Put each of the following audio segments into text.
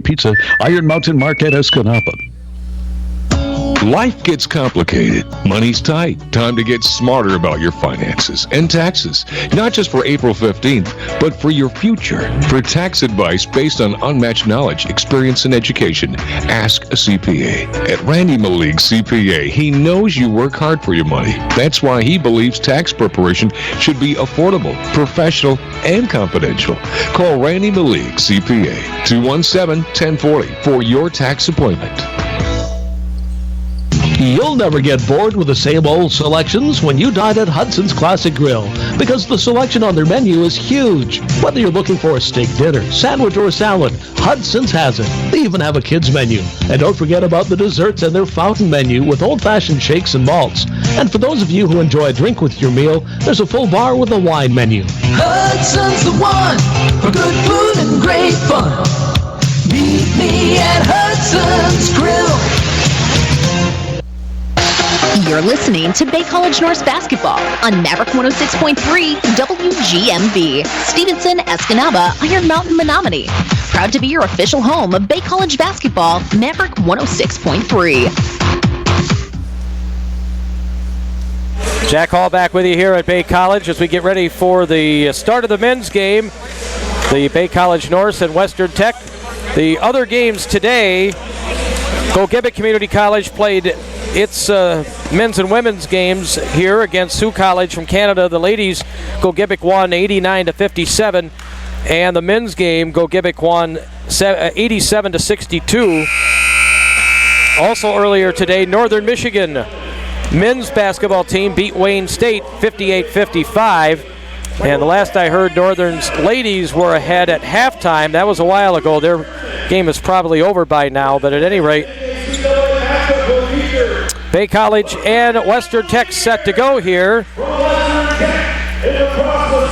Pizza, Iron Mountain Market, Escanaba. Life gets complicated. Money's tight. Time to get smarter about your finances and taxes. Not just for April 15th, but for your future. For tax advice based on unmatched knowledge, experience, and education, ask a CPA. At Randy Malik CPA, he knows you work hard for your money. That's why he believes tax preparation should be affordable, professional, and confidential. Call Randy Malik CPA, 217-1040 for your tax appointment. You'll never get bored with the same old selections when you dine at Hudson's Classic Grill, because the selection on their menu is huge. Whether you're looking for a steak dinner, sandwich, or a salad, Hudson's has it. They even have a kids menu. And don't forget about the desserts and their fountain menu with old-fashioned shakes and malts. And for those of you who enjoy a drink with your meal, there's a full bar with a wine menu. Hudson's the one for good food and great fun. Meet me at Hudson's Grill. You're listening to Bay College North basketball on Maverick 106.3 WGMB. Stevenson, Escanaba, Iron Mountain, Menominee. Proud to be your official home of Bay College basketball, Maverick 106.3. Jack Hall back with you here at Bay College as we get ready for the start of the men's game. The Bay College North and Western Tech. The other games today, Gogebic Community College played its men's and women's games here against Sioux College from Canada. The ladies, Gogebic won 89-57, and the men's game, Gogebic won 87-62. Also earlier today, Northern Michigan men's basketball team beat Wayne State 58-55. And the last I heard, Northern's ladies were ahead at halftime. That was a while ago. Their game is probably over by now, but at any rate, Bay College and Western Tech set to go here.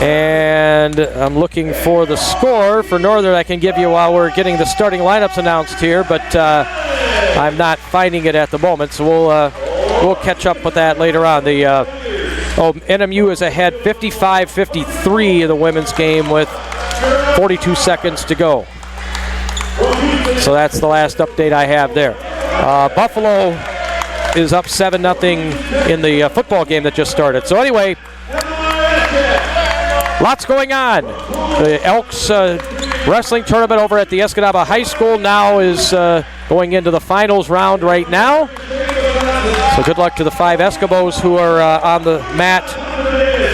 And I'm looking for the score for Northern. I can give you while we're getting the starting lineups announced here, but I'm not finding it at the moment, so we'll catch up with that later on. NMU is ahead 55-53 in the women's game with 42 seconds to go. So that's the last update I have there. Buffalo is up 7-0 in the football game that just started. So anyway, lots going on. The Elks wrestling tournament over at the Escanaba High School now is going into the finals round right now. So good luck to the 5 Eskimos who are on the mat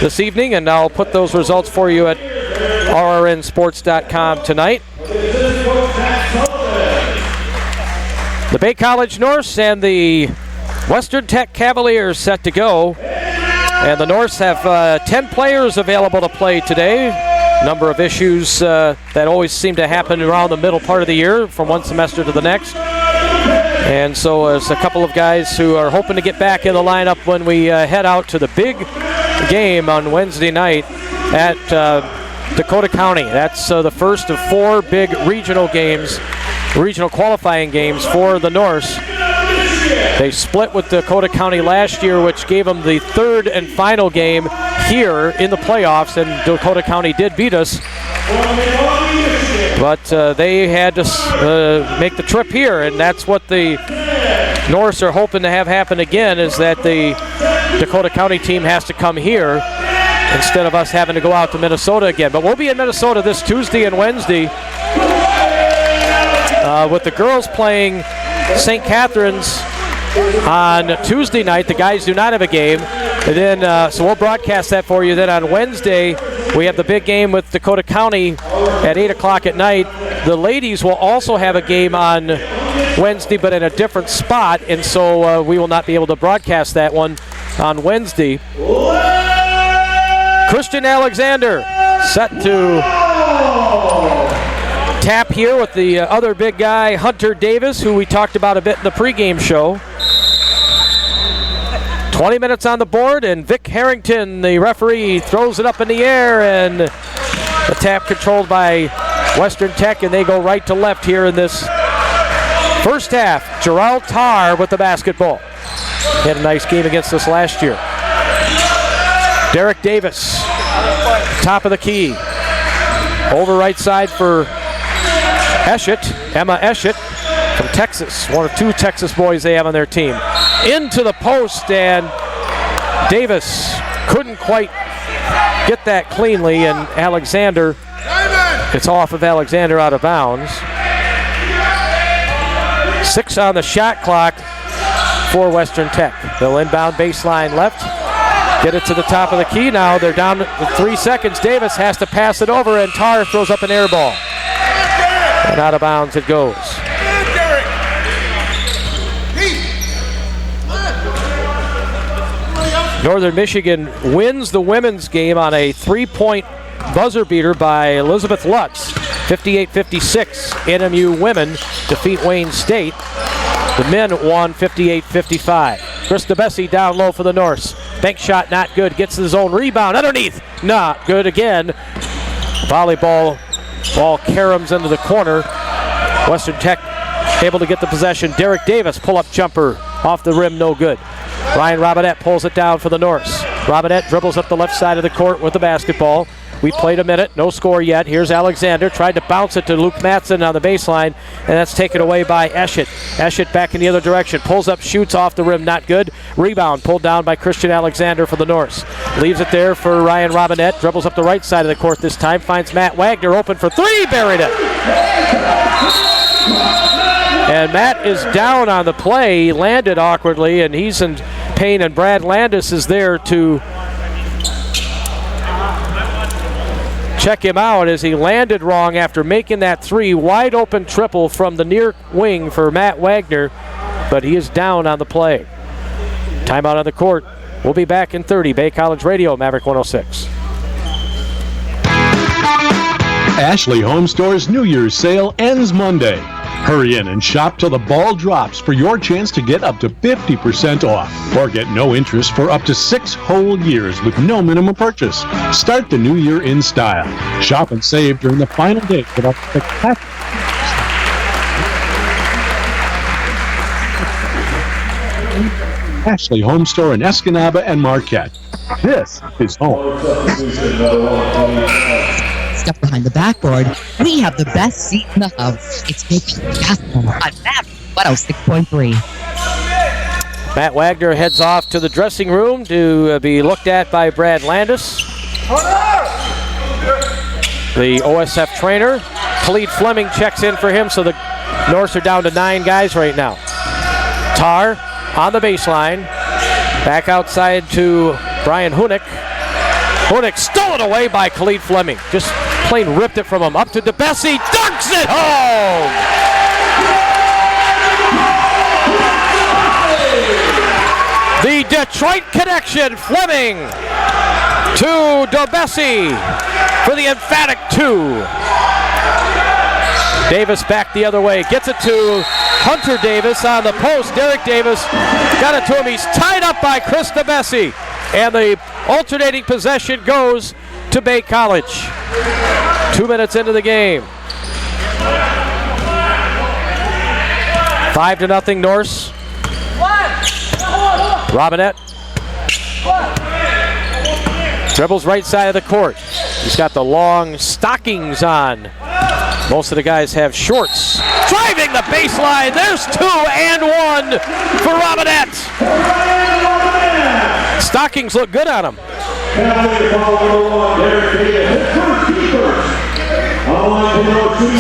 this evening, and I'll put those results for you at rrnsports.com tonight. The Bay College Norse and the Western Tech Cavaliers set to go. And the Norse have 10 players available to play today. Number of issues that always seem to happen around the middle part of the year from one semester to the next. And so there's a couple of guys who are hoping to get back in the lineup when we head out to the big game on Wednesday night at Dakota County. That's the first of 4 big regional games, regional qualifying games for the Norse. They split with Dakota County last year, which gave them the third and final game here in the playoffs, and Dakota County did beat us. But they had to make the trip here, and that's what the Norse are hoping to have happen again, is that the Dakota County team has to come here instead of us having to go out to Minnesota again. But we'll be in Minnesota this Tuesday and Wednesday with the girls playing St. Catherine's on Tuesday night. The guys do not have a game. And then, so we'll broadcast that for you. Then on Wednesday, we have the big game with Dakota County at 8 o'clock at night. The ladies will also have a game on Wednesday, but in a different spot, and so we will not be able to broadcast that one on Wednesday. Christian Alexander set to tap here with the other big guy, Hunter Davis, who we talked about a bit in the pregame show. 20 minutes on the board, and Vic Harrington, the referee, throws it up in the air, and the tap controlled by Western Tech, and they go right to left here in this first half. Gerald Tarr with the basketball. He had a nice game against us last year. Derek Davis, top of the key. Over right side for Emma Eschett from Texas, one of two Texas boys they have on their team. Into the post, and Davis couldn't quite get that cleanly, and Alexander, it's off of Alexander out of bounds. 6 on the shot clock for Western Tech. They'll inbound baseline left, get it to the top of the key. Now they're down to 3 seconds. Davis has to pass it over, and Tarr throws up an air ball. And out of bounds it goes. Northern Michigan wins the women's game on a 3-point buzzer beater by Elizabeth Lutz. 58-56. NMU women defeat Wayne State. The men won 58-55. Krista Bessie down low for the Norse. Bank shot not good. Gets his own rebound underneath. Not good again. Volleyball ball caroms into the corner. Western Tech able to get the possession. Derek Davis pull-up jumper off the rim, no good. Ryan Robinette pulls it down for the Norse. Robinette dribbles up the left side of the court with the basketball. We played a minute, no score yet. Here's Alexander, tried to bounce it to Luke Mattson on the baseline, and that's taken away by Eschett. Eschett back in the other direction, pulls up, shoots off the rim, not good. Rebound pulled down by Christian Alexander for the Norse. Leaves it there for Ryan Robinette, dribbles up the right side of the court this time, finds Matt Wagner open for 3, buried it. And Matt is down on the play. He landed awkwardly, and he's in pain, and Brad Landis is there to check him out as he landed wrong after making that 3. Wide open triple from the near wing for Matt Wagner, but he is down on the play. Timeout on the court. We'll be back in 30. Bay College Radio, Maverick 106. Ashley Home Store's New Year's sale ends Monday. Hurry in and shop till the ball drops for your chance to get up to 50% off or get no interest for up to 6 whole years with no minimum purchase. Start the new year in style. Shop and save during the final day for a spectacular. Ashley Home Store in Escanaba and Marquette. This is home. Step behind the backboard. We have the best seat in the house. It's making basketball on Maverick 106.3. Matt Wagner heads off to the dressing room to be looked at by Brad Landis, the OSF trainer. Khalid Fleming checks in for him, so the Norse are down to 9 guys right now. Tarr on the baseline. Back outside to Brian Hunick. Hunick stolen away by Khalid Fleming. Just plain ripped it from him. Up to DeBessie. Dunks it home! The Detroit connection. Fleming to DeBessie for the emphatic 2. Davis back the other way. Gets it to Hunter Davis on the post. Derek Davis got it to him. He's tied up by Chris DeBessie. And the alternating possession goes to Bay College. 2 minutes into the game. 5-0 Norse. Robinette dribbles right side of the court. He's got the long stockings on. Most of the guys have shorts. Driving the baseline. There's 2 and 1 for Robinette. Stockings look good on him.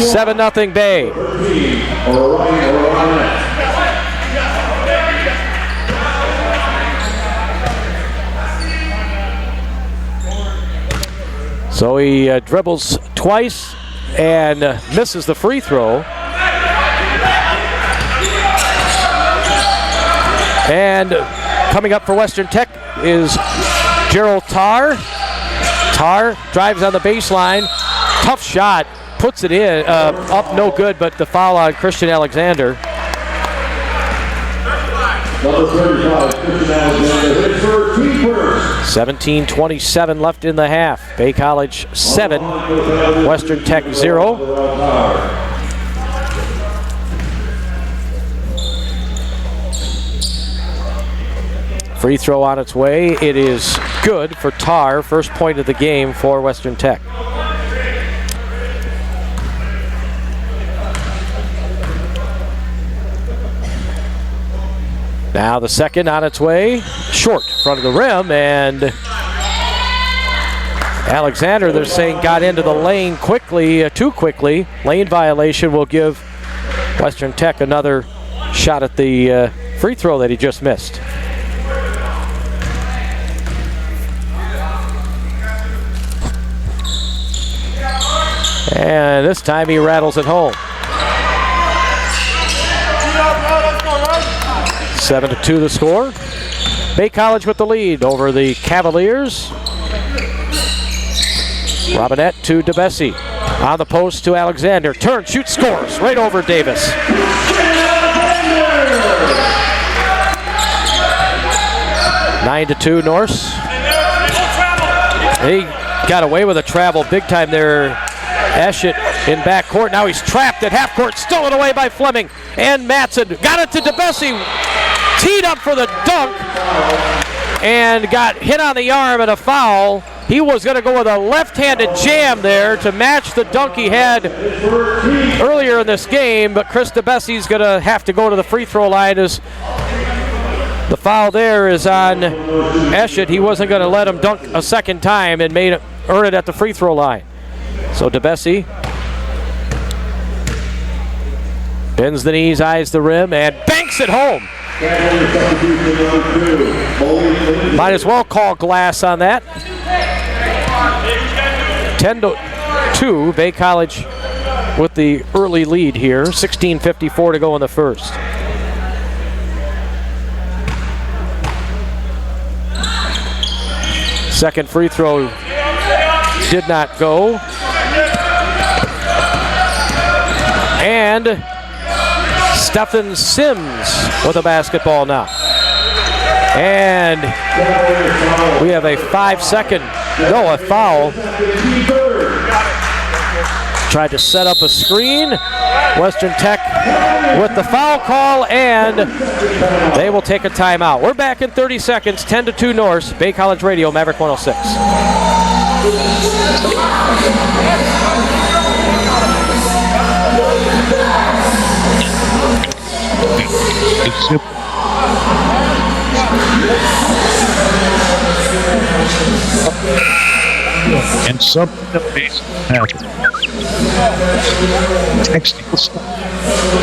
7-0 Bay. So he dribbles twice and misses the free throw. And coming up for Western Tech is Gerald Tarr. Tarr drives on the baseline. Tough shot. Puts it in. Up no good, but the foul on Christian Alexander. Number 35, Christian Alexander, hits for 3 points. 17:27 left in the half. Bay College 7, Western Tech 0. Free throw on its way. It is good for Tarr. First point of the game for Western Tech. Now the second on its way, short, front of the rim, and Alexander, they're saying, got into the lane quickly, too quickly. Lane violation will give Western Tech another shot at the free throw that he just missed. And this time he rattles it home. 7-2 the score. Bay College with the lead over the Cavaliers. Robinette to DeBessie. On the post to Alexander. Turn, shoots, scores. Right over Davis. Nine to 2 Norse. He got away with a travel big time there. Eschett in backcourt. Now he's trapped at half court. Stolen away by Fleming. And Matson got it to DeBessie. Teed up for the dunk. And got hit on the arm and a foul. He was going to go with a left-handed jam there to match the dunk he had earlier in this game, but Chris DeBessie's going to have to go to the free throw line as the foul there is on Eschett. He wasn't going to let him dunk a second time and earn it at the free throw line. So DeBessie bends the knees, eyes the rim, and banks it home. Might as well call glass on that. 10-2, Bay College with the early lead here. 16:54 to go in the first. Second free throw did not go. And Stephen Sims with a basketball now. And we have a 5-second, a foul. Tried to set up a screen. Western Tech with the foul call, and they will take a timeout. We're back in 30 seconds, 10-2 Norse, Bay College Radio, Maverick 106. It's simple. And something amazing happened. Texting stuff.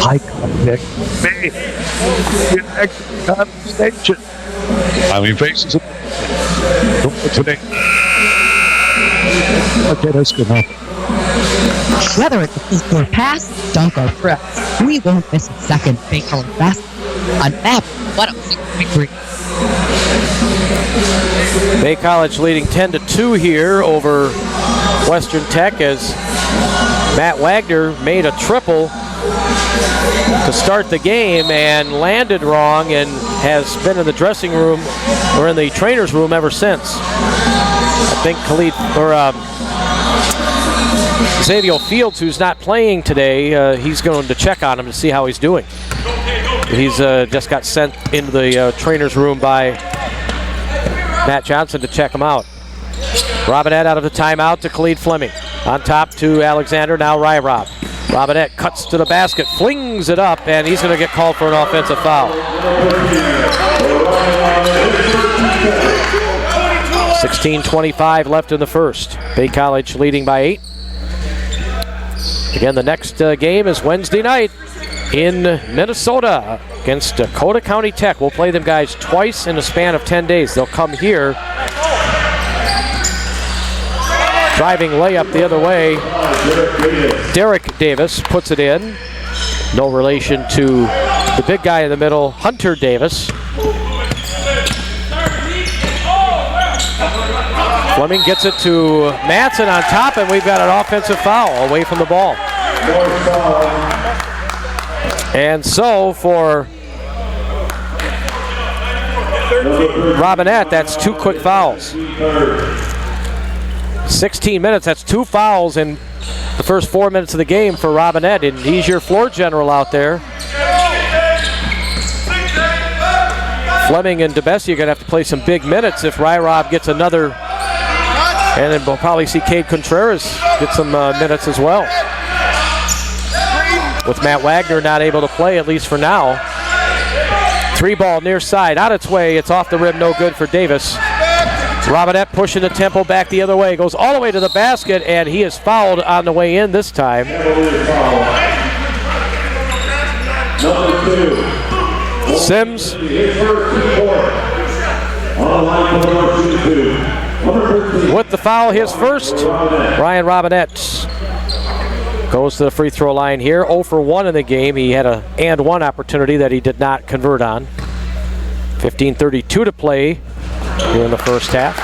High contact. Man. Get conversation. I mean, faces. Don't put today. Okay, that's good enough. Whether it's a full court pass, dunk, or press, we won't miss a second Bay College basketball on Maverick 106.3. Bay College leading 10-2 here over Western Tech as Matt Wagner made a triple to start the game and landed wrong and has been in the dressing room or in the trainer's room ever since. I think Xavier Fields, who's not playing today, he's going to check on him to see how he's doing. He's just got sent into the trainer's room by Matt Johnson to check him out. Robinette out of the timeout to Khalid Fleming. On top to Alexander, now Rob. Robinette cuts to the basket, flings it up, and he's going to get called for an offensive foul. 16:25 left in the first. Bay College leading by 8. Again, the next game is Wednesday night in Minnesota against Dakota County Tech. We'll play them guys twice in a span of 10 days. They'll come here. Driving layup the other way. Derek Davis puts it in. No relation to the big guy in the middle, Hunter Davis. Fleming gets it to Matson on top, and we've got an offensive foul away from the ball. And so for Robinette, that's 2 quick fouls. 16 minutes, that's 2 fouls in the first 4 minutes of the game for Robinette, and he's your floor general out there. Fleming and DeBessie are going to have to play some big minutes if Rob gets another, and then we'll probably see Cade Contreras get some minutes as well. With Matt Wagner not able to play, at least for now. Three ball near side, on its way. It's off the rim, no good for Davis. Robinette pushing the tempo back the other way. Goes all the way to the basket, and he is fouled on the way in this time. Sims. With the foul, his first. Ryan Robinette goes to the free throw line here. 0 for 1 in the game. He had a and one opportunity that he did not convert on. 15:32 to play here in the first half.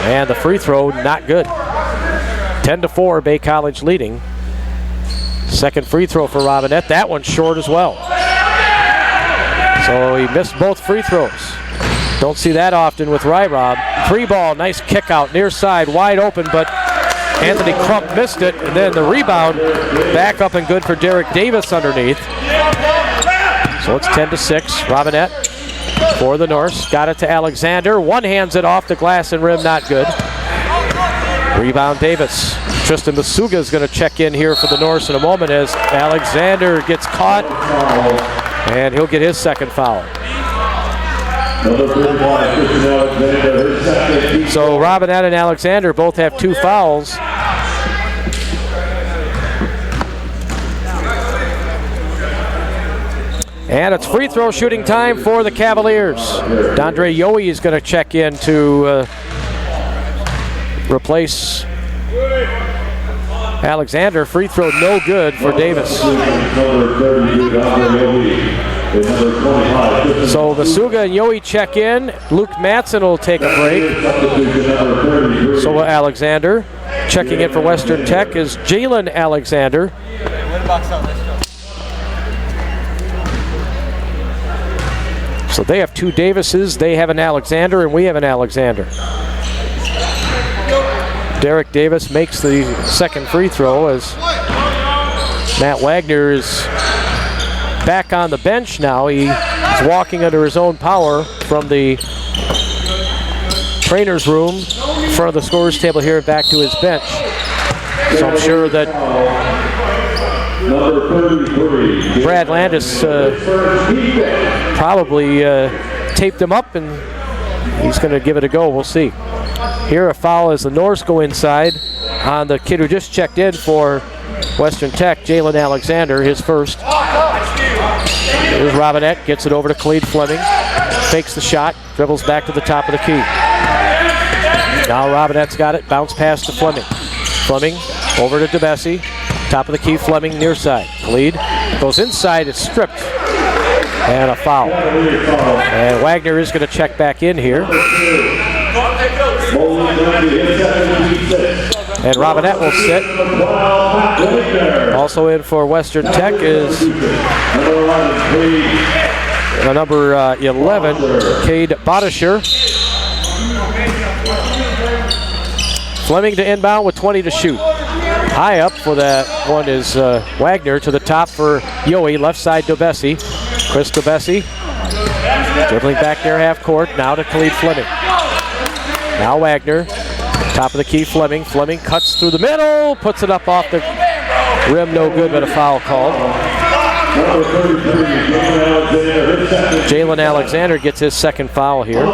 And the free throw, not good. 10-4, Bay College leading. Second free throw for Robinette. That one's short as well. So he missed both free throws. Don't see that often with Rob. Three ball, nice kick out near side, wide open, but Anthony Crump missed it. And then the rebound, back up and good for Derek Davis underneath. So it's 10-6. Robinette for the Norse. Got it to Alexander. One hands it off the glass and rim, not good. Rebound Davis. Tristan Masuga is going to check in here for the Norse in a moment as Alexander gets caught. And he'll get his second foul. So Robinette and Alexander both have 2 fouls. And it's free throw shooting time for the Cavaliers. Dondre Yohe is going to check in to replace Alexander. Free throw no good for Davis. So Masuga and Yohe check in. Luke Matson will take a break. So will Alexander. Checking in for Western Tech is Jalen Alexander. So they have 2 Davises, they have an Alexander, and we have an Alexander. Derek Davis makes the second free throw as Matt Wagner is back on the bench now. He is walking under his own power from the trainer's room in front of the scorer's table here back to his bench. So I'm sure that Brad Landis probably taped him up and he's going to give it a go. We'll see. Here a foul as the Norse go inside on the kid who just checked in for Western Tech, Jalen Alexander, his first. Here's Robinette, gets it over to Khalid Fleming. Fakes the shot, dribbles back to the top of the key. Now Robinette's got it, bounce pass to Fleming. Fleming over to DeBessie. Top of the key, Fleming near side. Khalid goes inside, it's stripped. And a foul. And Wagner is going to check back in here. And Robinette will sit. Also in for Western Tech is number 11, Cade Bodisher. Fleming to inbound with 20 to shoot. High up for that one is Wagner to the top for Yohe, left side DeBessie. Chris DeBessie dribbling back there half court, now to Khalid Fleming. Now Wagner, top of the key Fleming. Fleming cuts through the middle, puts it up off the rim, no good, but a foul called. Jalen Alexander gets his second foul here.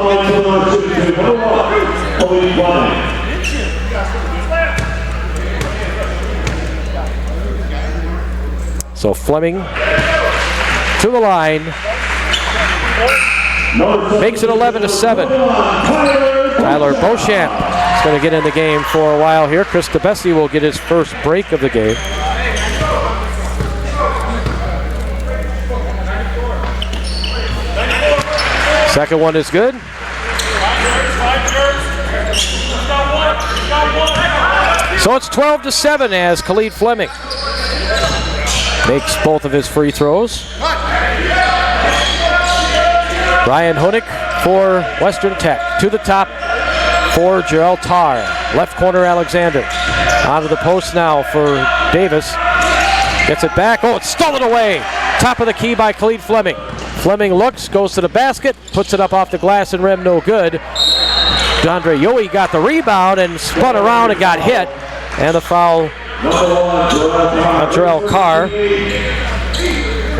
So Fleming to the line. Makes it 11-7. Tyler Beauchamp is going to get in the game for a while here. Chris DeBessie will get his first break of the game. Second one is good. So it's 12-7 as Khalid Fleming makes both of his free throws. Ryan Honig for Western Tech. To the top for Jarrell Tarr. Left corner Alexander. Onto the post now for Davis. Gets it back. Oh, it's stolen away. Top of the key by Khalid Fleming. Fleming looks, goes to the basket, puts it up off the glass and rim, no good. Dondre Yohe got the rebound and spun around and got hit. And the foul on Jarrell Carr.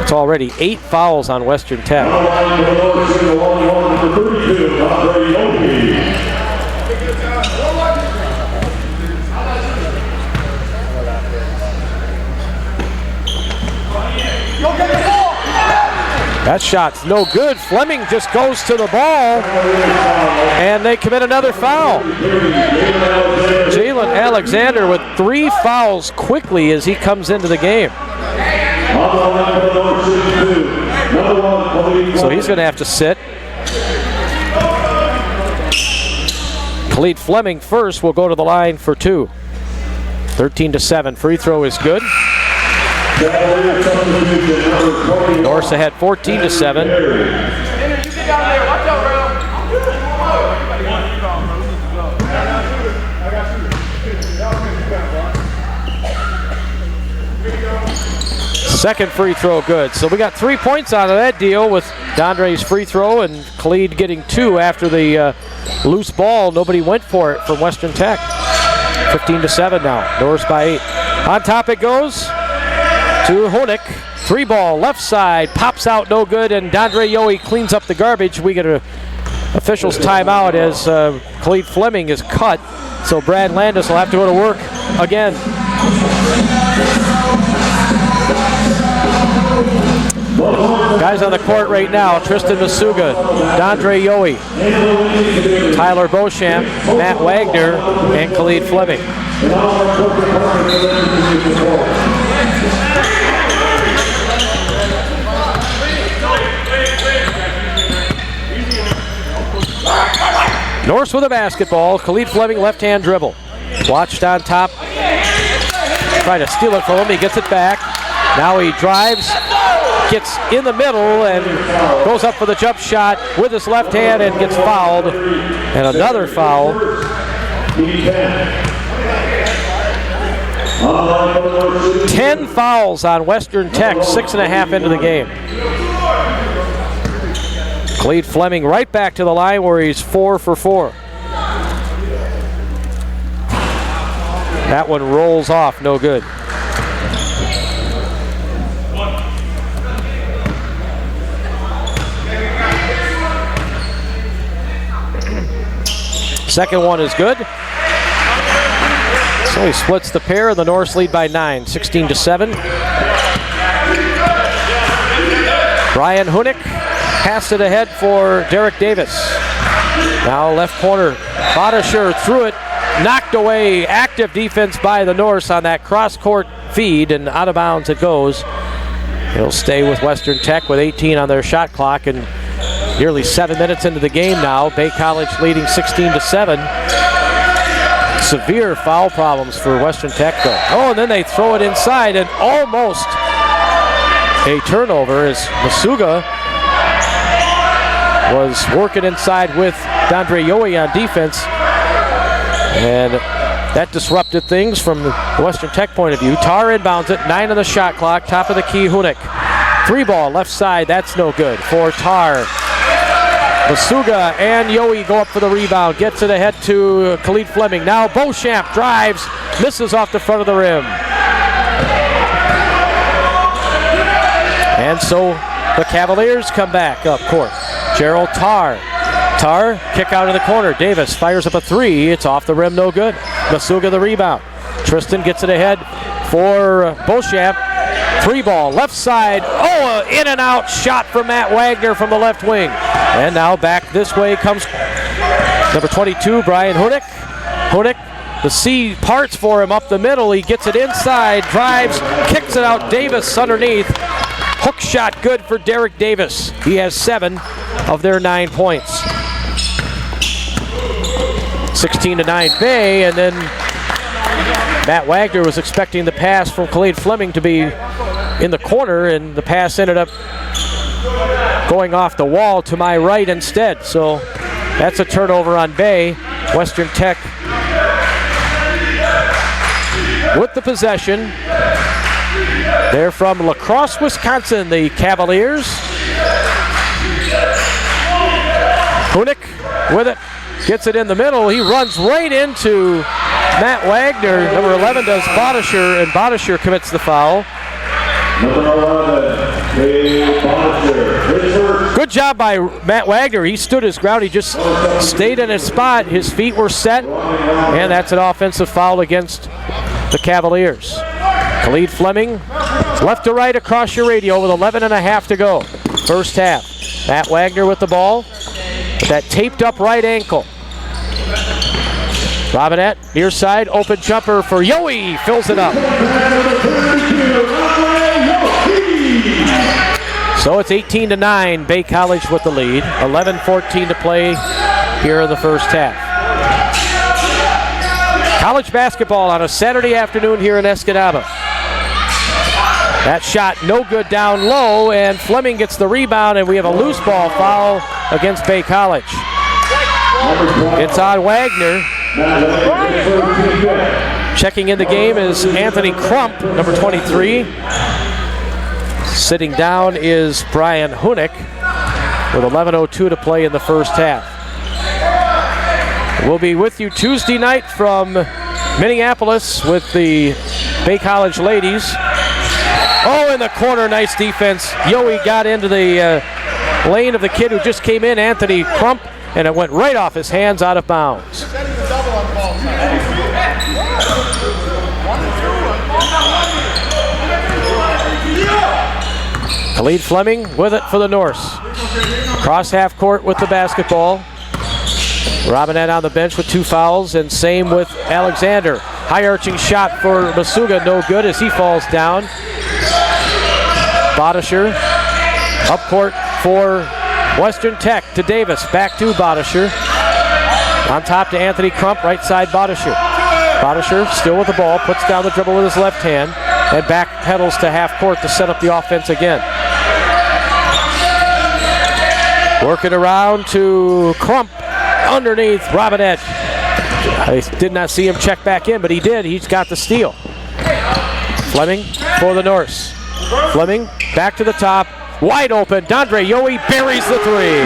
It's already 8 fouls on Western Tech. That shot's no good. Fleming just goes to the ball, and they commit another foul. Jalen Alexander with 3 fouls quickly as he comes into the game. So he's going to have to sit. Khalid Fleming first will go to the line for 2. 13-7. Free throw is good. Norse ahead 14-7. Second free throw good. So we got 3 points out of that deal with Dondre's free throw and Khalid getting 2 after the loose ball. Nobody went for it from Western Tech. 15-7 now. Norse by 8. On top it goes to Honig. 3 ball, left side, pops out, no good, and Dondre Yohe cleans up the garbage. We get a official's timeout as Khalid Fleming is cut, so Brad Landis will have to go to work again. Guys on the court right now, Tristan Masuga, Dondre Yohe, Tyler Beauchamp, Matt Wagner, and Khalid Fleming. Norse with a basketball. Khalid Fleming left-hand dribble. Watched on top. Trying to steal it from him. He gets it back. Now he drives, gets in the middle, and goes up for the jump shot with his left hand and gets fouled. And another foul. 10 fouls on Western Tech, 6.5 into the game. Khalid Fleming right back to the line where he's 4 for 4. That one rolls off, no good. Second one is good. So he splits the pair, and the Norse lead by 9, 16-7. Brian Honig passed it ahead for Derek Davis. Now left corner, Badasher threw it, knocked away. Active defense by the Norse on that cross-court feed, and out of bounds it goes. He'll stay with Western Tech with 18 on their shot clock, and nearly 7 minutes into the game now. Bay College leading 16-7. Severe foul problems for Western Tech though. Oh, and then they throw it inside, and almost a turnover as Masuga was working inside with Dondre Yohe on defense, and that disrupted things from the Western Tech point of view. Tar inbounds it, 9 on the shot clock, top of the key, Honig. 3 ball, left side, that's no good for Tar. Masuga and Yohe go up for the rebound, gets it ahead to Khalid Fleming. Now Beauchamp drives, misses off the front of the rim. And so the Cavaliers come back up court. Gerald Tar. Tar, kick out in the corner. Davis fires up a 3. It's off the rim, no good. Masuga the rebound. Tristan gets it ahead for Beauchamp. 3 ball, left side. Oh, in and out shot from Matt Wagner from the left wing. And now back this way comes number 22, Brian Honig. Honig, the C parts for him up the middle. He gets it inside, drives, kicks it out. Davis underneath. Hook shot good for Derek Davis. He has 7 of their 9 points. 16-9 Bay, and then Matt Wagner was expecting the pass from Khalid Fleming to be in the corner, and the pass ended up going off the wall to my right instead. So that's a turnover on Bay. Western Tech with the possession. They're from La Crosse, Wisconsin, the Cavaliers. Honig with it, gets it in the middle. He runs right into Matt Wagner. Number 11 does Badasher, and Badasher commits the foul. Number 11. Good job by Matt Wagner. He stood his ground. He just stayed in his spot. His feet were set, and that's an offensive foul against the Cavaliers. Khalid Fleming, left to right across your radio with 11.5 to go. First half. Matt Wagner with the ball. With that taped up right ankle. Robinette, near side, open jumper for Yowie. Fills it up. So it's 18-9, Bay College with the lead. 11:14 to play here in the first half. College basketball on a Saturday afternoon here in Escanaba. That shot no good down low, and Fleming gets the rebound, and we have a loose ball foul against Bay College. It's on Wagner. Checking in the game is Anthony Crump, number 23. Sitting down is Brian Hunick with 11:02 to play in the first half. We'll be with you Tuesday night from Minneapolis with the Bay College ladies. Oh, in the corner, nice defense. Yowie got into the lane of the kid who just came in, Anthony Crump, and it went right off his hands out of bounds. Khalid Fleming with it for the Norse. Cross half court with the basketball. Robinette on the bench with 2 fouls, and same with Alexander. High arching shot for Masuga, no good as he falls down. Bodisher up court for Western Tech to Davis. Back to Bodisher. On top to Anthony Crump, right side Bodisher. Bodisher still with the ball, puts down the dribble with his left hand, and back pedals to half court to set up the offense again. Working around to Crump underneath Robinette. I did not see him check back in, but he did. He's got the steal. Fleming for the Norse. Fleming back to the top. Wide open. Dondre Yowie buries the 3.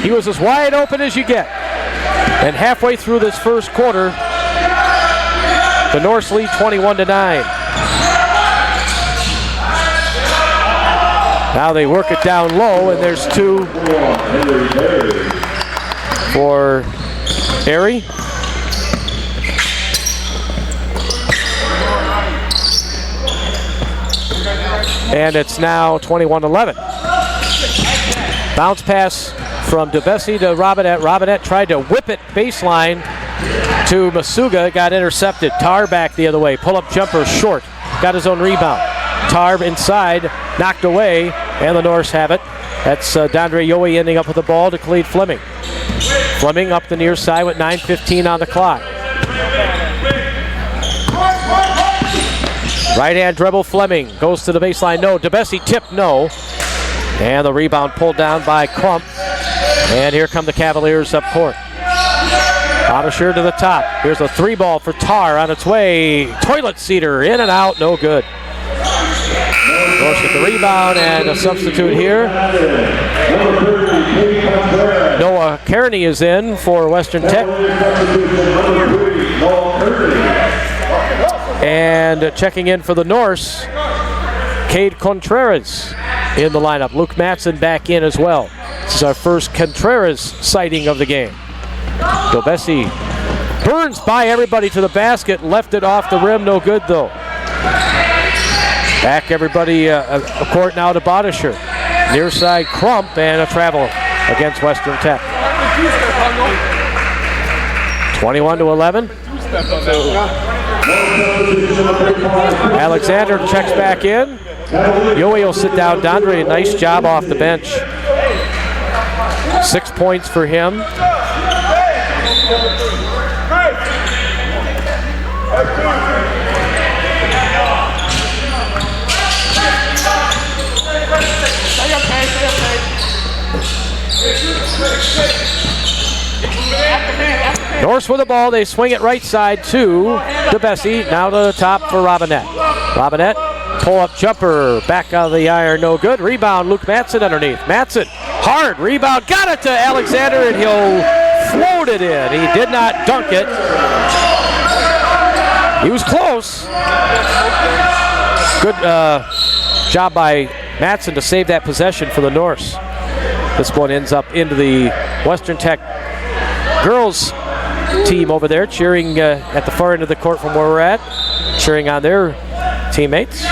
He was as wide open as you get. And halfway through this first quarter, the Norse lead 21-9. Now they work it down low, and there's 2 for Airy. And it's now 21-11. Bounce pass from DeBessie to Robinette. Robinette tried to whip it baseline to Masuga. Got intercepted. Tar back the other way. Pull-up jumper short. Got his own rebound. Tar inside. Knocked away. And the Norse have it. That's Dondre Yowie ending up with the ball to Khalid Fleming. Fleming up the near side with 9:15 on the clock. Right-hand dribble, Fleming goes to the baseline, no. DeBessie tip, no. And the rebound pulled down by Crump. And here come the Cavaliers up court. Bodisher to the top. Here's a 3-ball for Tar on its way. Toilet seater, in and out, no good. Norse with the rebound, and a substitute here. Noah Kearney is in for Western Tech. And checking in for the Norse, Cade Contreras in the lineup. Luke Matson back in as well. This is our first Contreras sighting of the game. DeBessie burns by everybody to the basket, left it off the rim, no good though. Back everybody a court now to Bodisher. Near side Crump, and a travel against Western Tech. 21-11. Alexander checks back in. Yowie will sit down. Dondre, a nice job off the bench. 6 points for him. Norse with the ball, they swing it right side to DeBessie. Now to the top for Robinette. Robinette, pull-up jumper, back out of the iron, no good. Rebound, Luke Matson underneath. Matson, hard rebound, got it to Alexander, and he'll float it in. He did not dunk it. He was close. Good job by Matson to save that possession for the Norse. This one ends up into the Western Tech girls team over there, cheering at the far end of the court from where we're at, cheering on their teammates,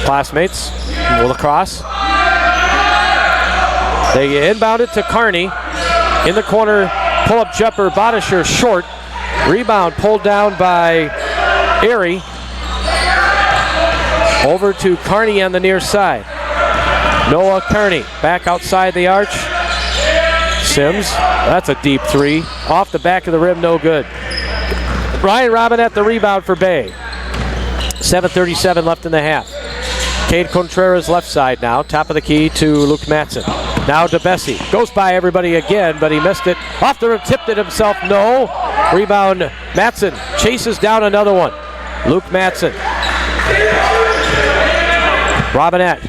classmates in lacrosse. They inbound it to Kearney. In the corner, pull-up jumper, Bodisher short. Rebound pulled down by Airy. Over to Kearney on the near side. Noah Kearney back outside the arch. Sims, that's a deep three. Off the back of the rim, no good. Ryan Robinette the rebound for Bay. 7:37 left in the half. Cade Contreras left side now. Top of the key to Luke Matson. Now DeBessie. Goes by everybody again, but he missed it. Off the rim, tipped it himself. No. Rebound. Matson chases down another one. Luke Matson. Robinette.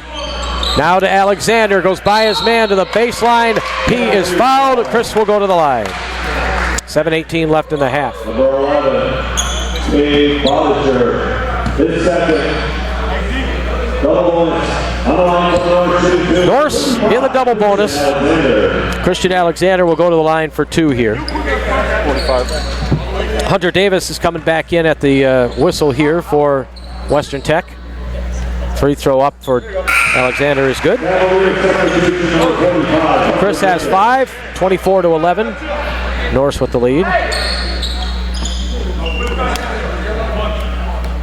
Now to Alexander. Goes by his man to the baseline. He is fouled. Chris will go to the line. 7:18 left in the half. Number 11, Steve Bodisher. His second. Double bonus. Norse in the double bonus. Christian Alexander will go to the line for two here. Hunter Davis is coming back in at the whistle here for Western Tech. Free throw up for Alexander is good. Chris has 5, 24-11. Norse with the lead.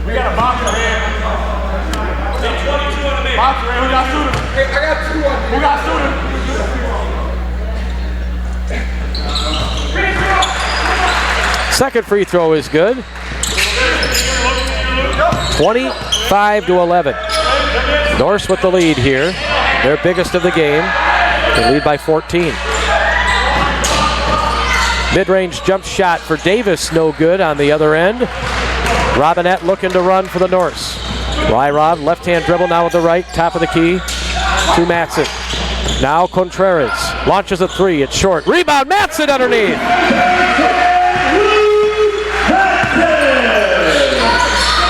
We got a boxer here. Boxer here, who got shooter? I got 2. Who got shooter? Second free throw is good. 25-11. Norse with the lead here. Their biggest of the game. They lead by 14. Mid-range jump shot for Davis, no good on the other end. Robinette looking to run for the Norse. Rob, left-hand dribble now with the right, top of the key to Matson. Now Contreras launches a three, it's short. Rebound, Matson underneath.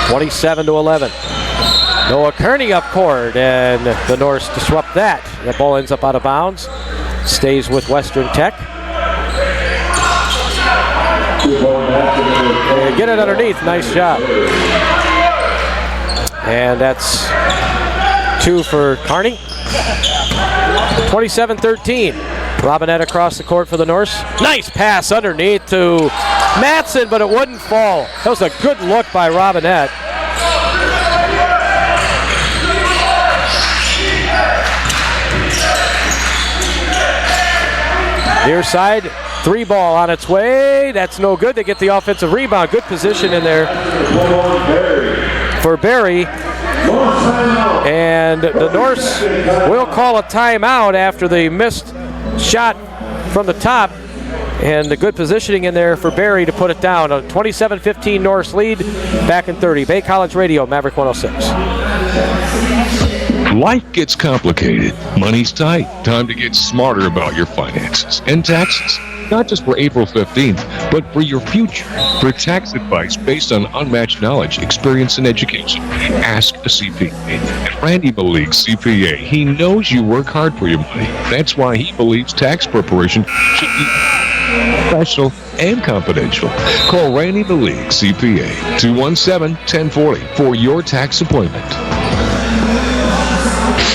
27-11. Noah Kearney up court, and the Norse disrupt that. The ball ends up out of bounds. Stays with Western Tech. And get it underneath, nice job. And that's 2 for Kearney. 27-13. Robinette across the court for the Norse. Nice pass underneath to Matson, but it wouldn't fall. That was a good look by Robinette. Near side, 3 ball on its way. That's no good. They get the offensive rebound. Good position in there for Barry. And the Norse will call a timeout after the missed shot from the top. And the good positioning in there for Barry to put it down. A 27-15 Norse lead. Back in 30. Bay College Radio, Maverick 106. Life gets complicated. Money's tight. Time to get smarter about your finances and taxes. Not just for April 15th, but for your future. For tax advice based on unmatched knowledge, experience, and education, ask a CPA. At Randy Malik CPA, he knows you work hard for your money. That's why he believes tax preparation should be professional and confidential. Call Randy Malik CPA 217-1040 for your tax appointment.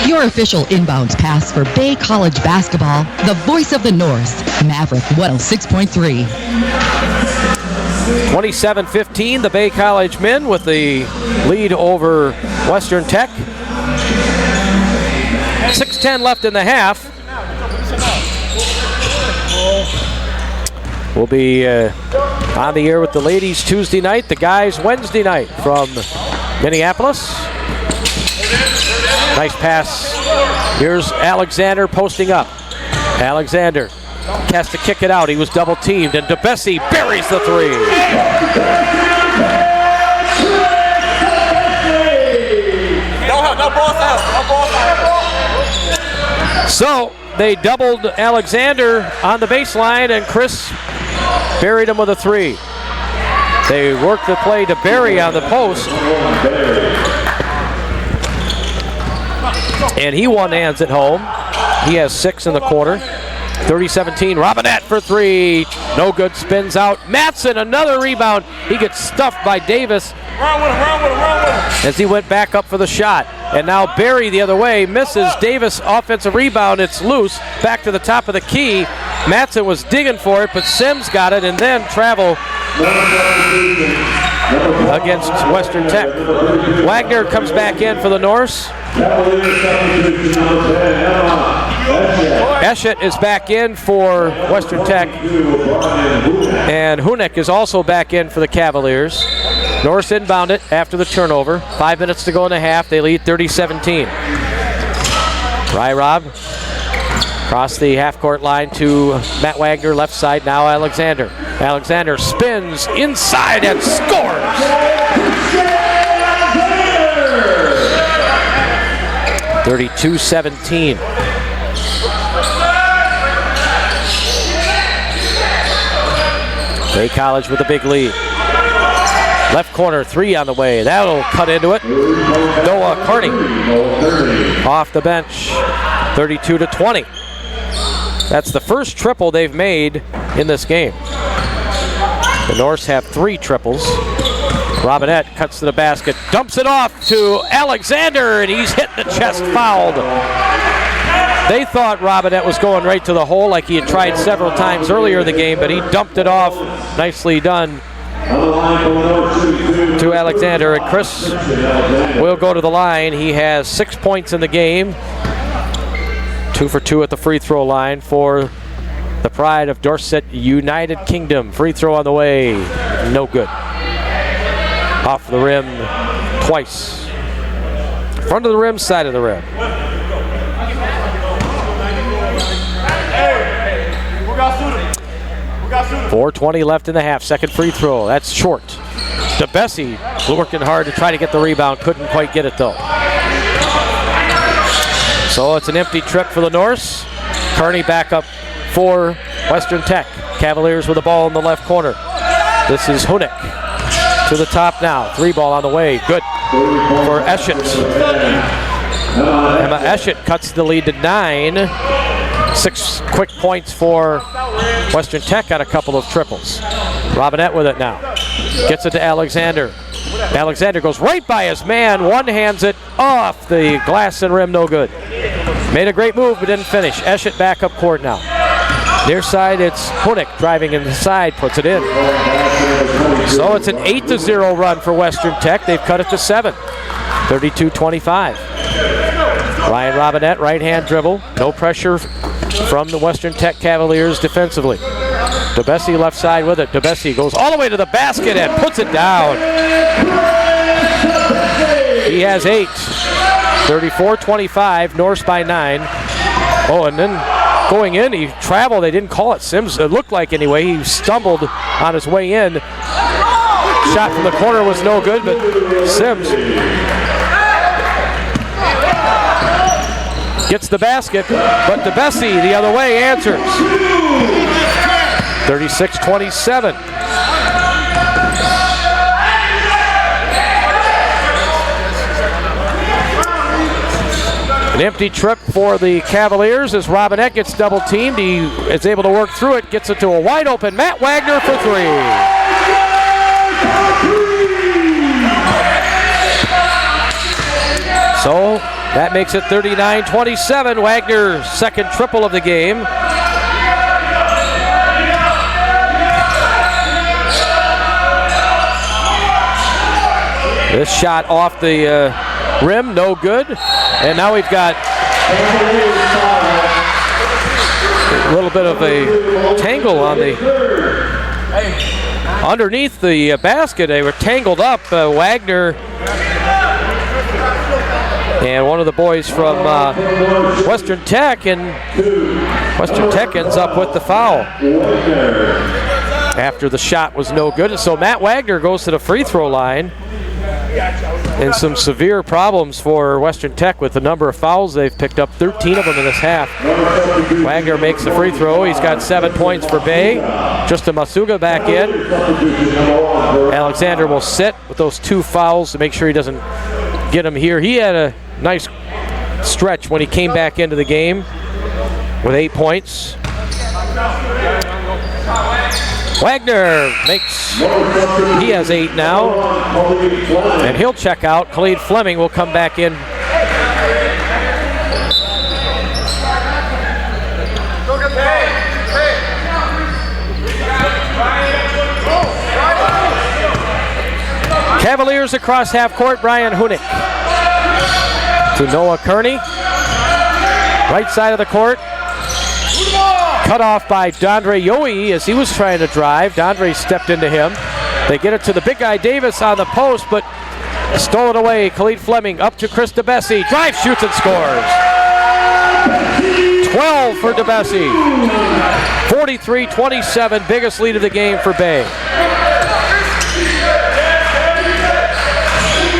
Your official inbounds pass for Bay College basketball, the voice of the Norse, Maverick 106.3. 27-15, the Bay College men with the lead over Western Tech. 6:10 left in the half. We'll be on the air with the ladies Tuesday night, the guys Wednesday night from Minneapolis. Nice pass. Here's Alexander posting up. Alexander has to kick it out. He was double teamed, and DeBessie buries the three. So they doubled Alexander on the baseline, and Chris buried him with a three. They work the play to Barry on the post. And he one-hands it home. He has 6 in the quarter. 30-17, Robinette for 3. No good, spins out. Matson, another rebound. He gets stuffed by Davis as he went back up for the shot. And now Barry the other way misses. Davis, offensive rebound. It's loose. Back to the top of the key. Matson was digging for it, but Sims got it, and then travel against Western Tech. Wagner comes back in for the Norse. Eschett is back in for Western Tech. And Hunek is also back in for the Cavaliers. Norse inbound it after the turnover. 5 minutes to go in the half. They lead 30-17. Rob across the half-court line to Matt Wagner, left side. Now Alexander. Alexander spins inside and scores. 32-17. Bay College with a big lead. Left corner, 3 on the way. That'll cut into it. Noah Kearney off the bench. 32-20. That's the first triple they've made in this game. The Norse have 3 triples. Robinette cuts to the basket, dumps it off to Alexander, and he's hit the chest, fouled. They thought Robinette was going right to the hole like he had tried several times earlier in the game, but he dumped it off. Nicely done to Alexander. And Chris will go to the line. He has 6 points in the game. 2 for 2 at the free throw line for the pride of Dorset United Kingdom. Free throw on the way. No good. Off the rim twice. Front of the rim, side of the rim. 4:20 left in the half. Second free throw. That's short. DeBessie working hard to try to get the rebound. Couldn't quite get it though. So it's an empty trip for the Norse. Kearney back up for Western Tech. Cavaliers with the ball in the left corner. This is Hunek to the top now. 3 ball on the way. Good for Eschett. Emma Eschett cuts the lead to 9. 6 quick points for Western Tech on a couple of triples. Robinette with it now. Gets it to Alexander. Alexander goes right by his man. One-hands it off the glass and rim. No good. Made a great move but didn't finish. Eschett back up court now. Near side, it's Hunek driving inside, puts it in. So it's an 8-0 run for Western Tech. They've cut it to 7. 32-25. Ryan Robinette, right-hand dribble. No pressure from the Western Tech Cavaliers defensively. DeBessie left side with it. DeBessie goes all the way to the basket and puts it down. He has 8. 34-25, Norse by 9. Oh, and then going in, he traveled. They didn't call it. Sims, it looked like anyway. He stumbled on his way in. Shot from the corner was no good, but Sims gets the basket, but DeBessie the other way answers. 36-27. An empty trip for the Cavaliers as Robinette gets double teamed. He is able to work through it, gets it to a wide open Matt Wagner for 3. So that makes it 39-27. Wagner's second triple of the game. This shot off the rim, no good. And now we've got a little bit of a tangle on the underneath the basket. They were tangled up. Wagner and one of the boys from Western Tech, and Western Tech ends up with the foul after the shot was no good. And so Matt Wagner goes to the free throw line. in some severe problems for Western Tech with the number of fouls they've picked up, 13 of them in this half. Wagner makes the free throw. He's got 7 points for Bay. Justin Masuga back in. Alexander will sit with those 2 fouls to make sure he doesn't get him here. He had a nice stretch when he came back into the game with 8 points. Wagner he has 8 now, and he'll check out. Khalid Fleming will come back in. Cavaliers across half court, Brian Hunick to Noah Kearney. Right side of the court. Cut off by Dondre Yohe as he was trying to drive. Dondre stepped into him. They get it to the big guy Davis on the post, but stolen away. Khalid Fleming up to Chris DeBessie. Drive, shoots, and scores. 12 for DeBessie. 43-27, biggest lead of the game for Bay.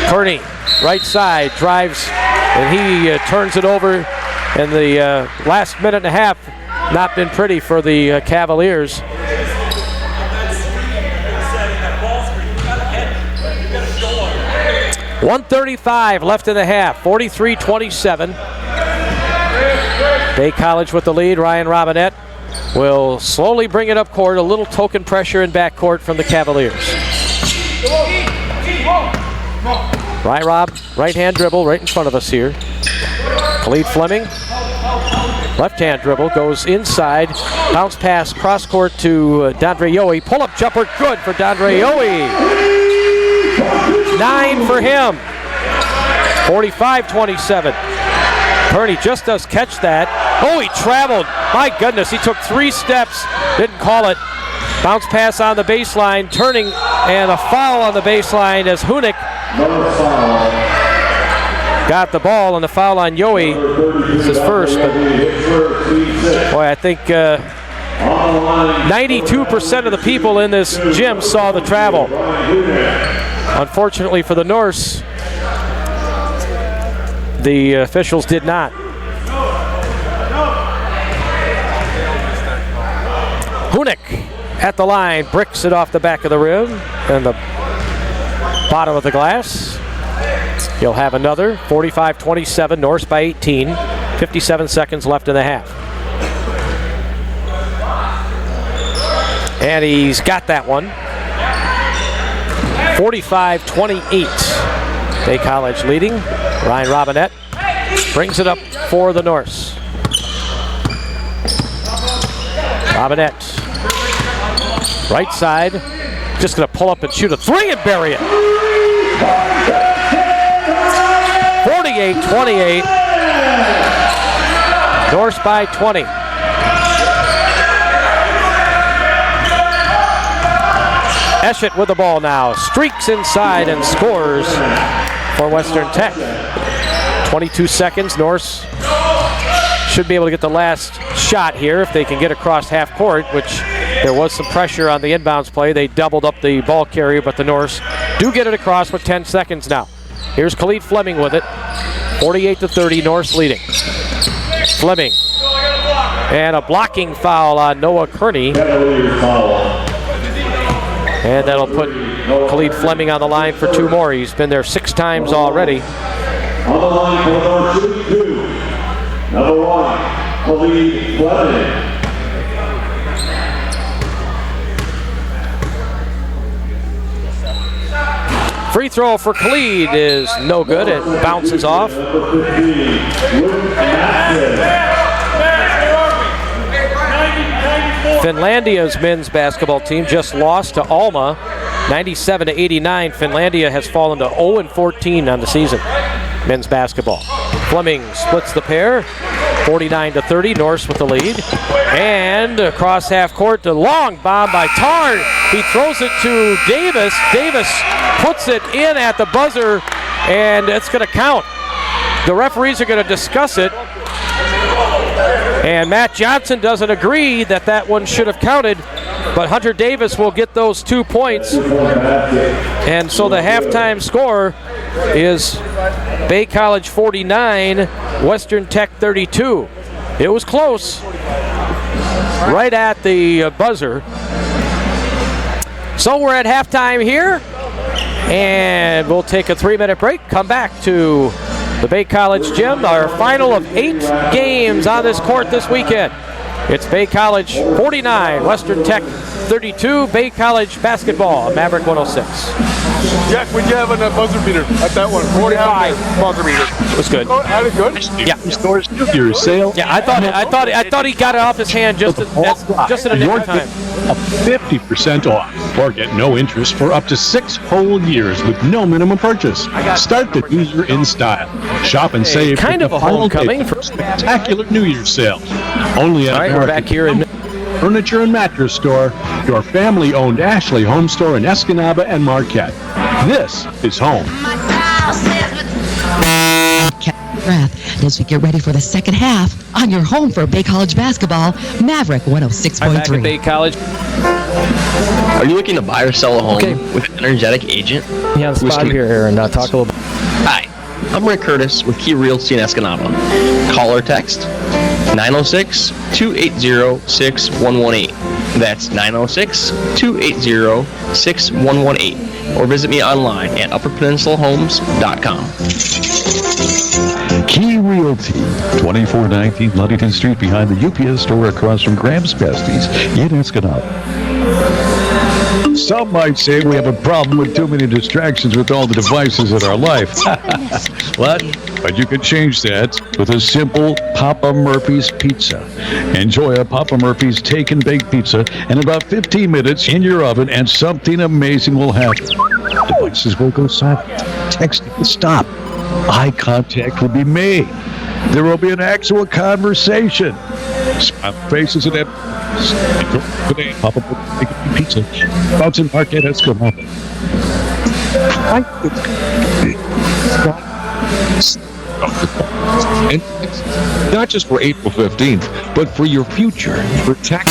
Kearney, right side, drives, and he turns it over. And the last minute and a half not been pretty for the Cavaliers. .135 left in the half, 43-27. Bay College with the lead. Ryan Robinette will slowly bring it up court. A little token pressure in backcourt from the Cavaliers. Ryan Rob, right-hand dribble right in front of us here. Khalid Fleming. Left-hand dribble, goes inside, bounce pass, cross-court to Dondre Yohe. Pull-up jumper, good for Dondre Yohe. 9 for him. 45-27. Kearney just does catch that. Oh, he traveled. My goodness, he took 3 steps, didn't call it. Bounce pass on the baseline, turning, and a foul on the baseline as Hunick got the ball, and the foul on Yohe. This is first, but boy, I think 92% of the people in this gym saw the travel. Unfortunately for the Norse, the officials did not. Hunick at the line, bricks it off the back of the rim and the bottom of the glass. He'll have another. 45-27, Norse by 18. 57 seconds left in the half. And he's got that one. 45-28. Bay College leading. Ryan Robinette brings it up for the Norse. Robinette, right side, just going to pull up and shoot a 3 and bury it. 48-28. Norse by 20. Eschett with the ball now. Streaks inside and scores for Western Tech. 22 seconds. Norse should be able to get the last shot here if they can get across half court, which there was some pressure on the inbounds play. They doubled up the ball carrier, but the Norse do get it across with 10 seconds now. Here's Khalid Fleming with it. 48-30, Norse leading. Fleming. And a blocking foul on Noah Kearney. And that'll put Khalid Fleming on the line for 2 more. He's been there 6 times already. On the line for North shooting 2. Number 1, Khalid Fleming. Free throw for Khalid is no good. It bounces off. Finlandia's men's basketball team just lost to Alma, 97-89. Finlandia has fallen to 0-14 on the season. Men's basketball. Fleming splits the pair, 49-30. Norse with the lead. And across half court, the long bomb by Tarn. He throws it to Davis. Davis puts it in at the buzzer, and it's going to count. The referees are going to discuss it. And Matt Johnson doesn't agree that that one should have counted. but Hunter Davis will get those 2 points. And so the halftime score is Bay College 49, Western Tech 32. It was close, right at the buzzer. So we're at halftime here, and we'll take a 3-minute break, come back to the Bay College gym, our final of 8 games on this court this weekend. It's Bay College 49, Western Tech 32, Bay College basketball, Maverick 106. Jack, what'd you have on that buzzer beater at that one? 45 buzzer beater. It was good. Oh, had it good? Yeah. Stores New Year's sale. Yeah, I thought he got it off his hand just in a nick of time. Up 50% off, or get no interest for up to 6 whole years with no minimum purchase. Start the new year in style. Shop and save. Kind of a homecoming for spectacular New Year's sale. Only at All right, we're back here in Furniture and Mattress Store, your family-owned Ashley Home Store in Escanaba and Marquette. This is home. Breath as we get ready for the second half on your home for Bay College basketball, Maverick 106.3. back at Bay College. Are you looking to buy or sell a home with an energetic agent? Yeah, on the spot here, Aaron. Talk a little bit. Hi, I'm Rick Curtis with Key Realty in Escanaba. Call or text 906-280-6118. That's 906-280-6118. Or visit me online at upperpeninsulahomes.com. Key Realty, 2419 Ludington Street behind the UPS store across from Graham's Pasties in Escanaba. Some might say we have a problem with too many distractions with all the devices in our life. What? But you can change that with a simple Papa Murphy's pizza. Enjoy a Papa Murphy's take and bake pizza in about 15 minutes in your oven, and something amazing will happen. Devices will go silent. Texting will stop. Eye contact will be made. There will be an actual conversation. Smile faces and today, Papa Murphy's pizza. Bouncing Marquette Escanaba. And not just for April 15th, but for your future. For tax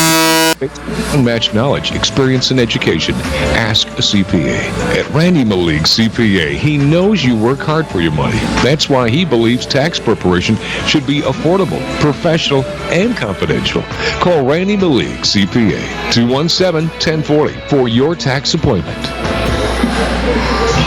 unmatched knowledge, experience, and education, ask a CPA. At Randy Malik CPA, he knows you work hard for your money. That's why he believes tax preparation should be affordable, professional, and confidential. Call Randy Malik CPA, 217-1040 for your tax appointment.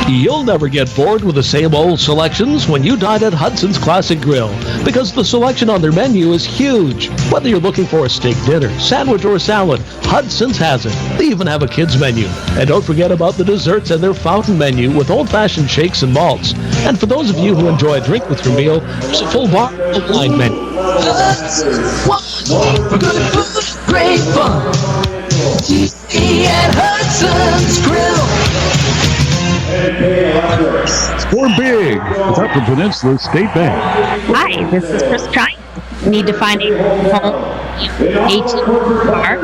You'll never get bored with the same old selections when you dine at Hudson's Classic Grill, because the selection on their menu is huge. Whether you're looking for a steak dinner, sandwich, or salad, Hudson's has it. They even have a kids menu. And don't forget about the desserts and their fountain menu with old-fashioned shakes and malts. And for those of you who enjoy a drink with your meal, there's a full bar of wine menu. For good food, great fun. TBA at Hudson's Grill. Score big with Upper Peninsula State Bank. Hi, this is Chris Trine. Need to find a home, 18 car,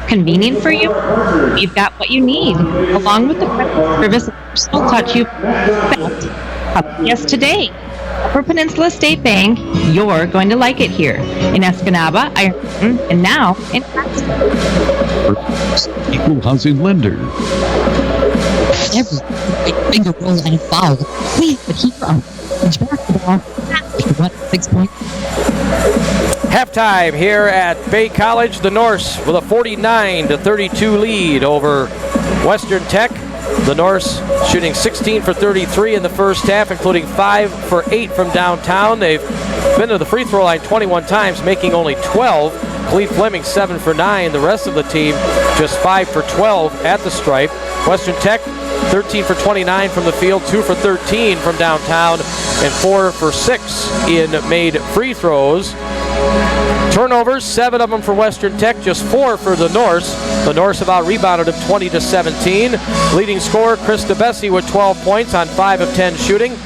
convenient for you? We've got what you need, along with the service and personal touch you've felt. Yes, today. Upper Peninsula State Bank, you're going to like it here. In Escanaba, Ironton, and now in Paxton. Equal housing lender. Every finger roll and foul. We have it here on college basketball. 6 points. Halftime here at Bay College. The Norse with a 49-32 lead over Western Tech. The Norse shooting 16 for 33 in the first half, including 5 for 8 from downtown. They've been to the free throw line 21 times, making only 12. Cleve Fleming 7 for 9. The rest of the team just 5 for 12 at the stripe. Western Tech 13 for 29 from the field, 2 for 13 from downtown, and 4 for 6 in made free throws. Turnovers, 7 of them for Western Tech, just 4 for the Norse. The Norse have out-rebounded them 20-17. Leading scorer, Chris DeBessie with 12 points on 5 of 10 shooting.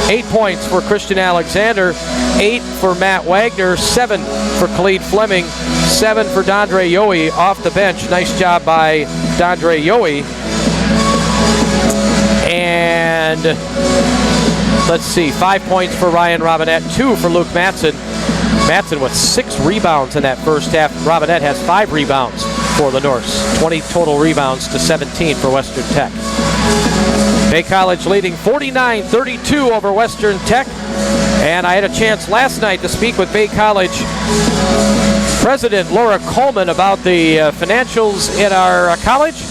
8 points for Christian Alexander, 8 for Matt Wagner, 7 for Khalid Fleming, 7 for Dondre Yohe off the bench. Nice job by Dondre Yohe. And let's see, 5 points for Ryan Robinette, 2 for Luke Matson. Matson with 6 rebounds in that first half. Robinette has 5 rebounds for the Norse. 20 total rebounds to 17 for Western Tech. Bay College leading 49-32 over Western Tech. And I had a chance last night to speak with Bay College President Laura Coleman about the financials in our college.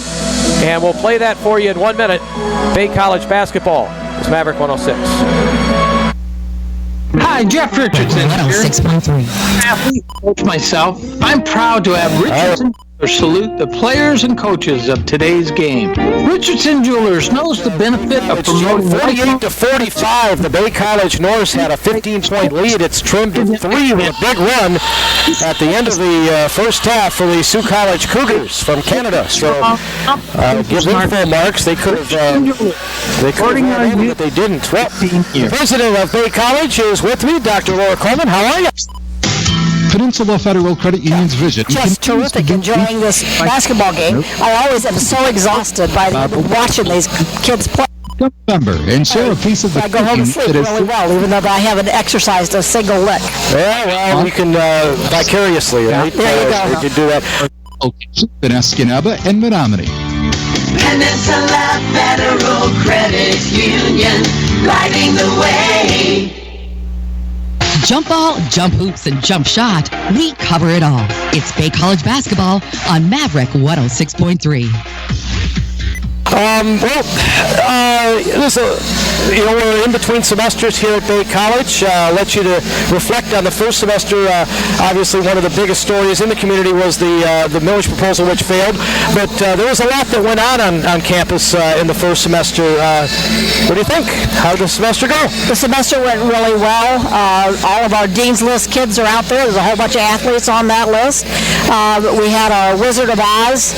And we'll play that for you in 1 minute. Bay College basketball. It's Maverick 106. Hi, Jeff Richardson here. 106.3. Athlete coach myself. I'm proud to have Richardson salute the players and coaches of today's game. Richardson Jewelers knows the benefit of promoting 48-45. The Bay College Norse had a 15-point lead. It's trimmed to 3 with a big run at the end of the first half for the Sioux College Cougars from Canada. So give them full marks. They could have won, but they didn't. Well, the president of Bay College is with me, Dr. Laura Coleman. How are you? Peninsula Federal Credit Union's vision. Just terrific enjoying this basketball game. I always am so exhausted by watching these kids play. November and share a piece of the I go home and sleep really well, even though I haven't exercised a single lick. Yeah, well, you can vicariously, right? There you go. You can do that. In Escanaba and Menominee. Peninsula Federal Credit Union, lighting the way. Jump ball, jump hoops, and jump shot. We cover it all. It's Bay College basketball on Maverick 106.3. We're in between semesters here at Bay College. I'll let you to reflect on the first semester. Obviously, one of the biggest stories in the community was the millage proposal, which failed. But there was a lot that went on campus in the first semester. What do you think? How did the semester go? The semester went really well. All of our Dean's List kids are out there. There's a whole bunch of athletes on that list. We had our Wizard of Oz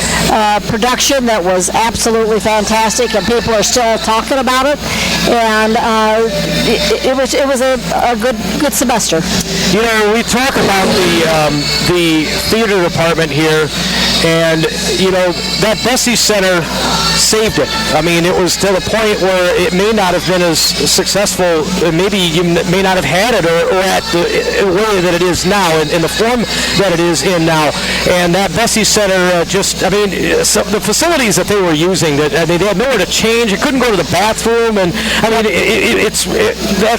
production that was absolutely fantastic, and people are still talking about it. And it was a good semester. You know, we talk about the theater department here, and you know that Bessie Center saved it. I mean, it was to the point where it may not have been as successful. Maybe you may not have had it or at the way that it is now, in the form that it is in now. And that Bessie Center the facilities that they were using, they had nowhere to change. It couldn't go to the bathroom, and I mean,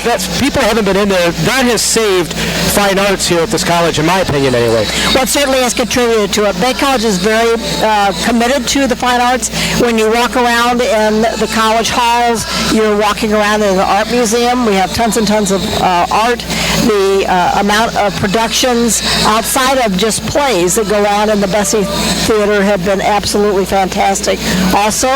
that's people haven't been in there. That has saved fine arts here at this college, in my opinion, anyway. Well, it certainly has contributed to it. Bay College is very committed to the fine arts. When you walk around in the college halls, you're walking around in the art museum. We have tons and tons of art. The amount of productions outside of just plays that go on in the Bessie Theater have been absolutely fantastic also.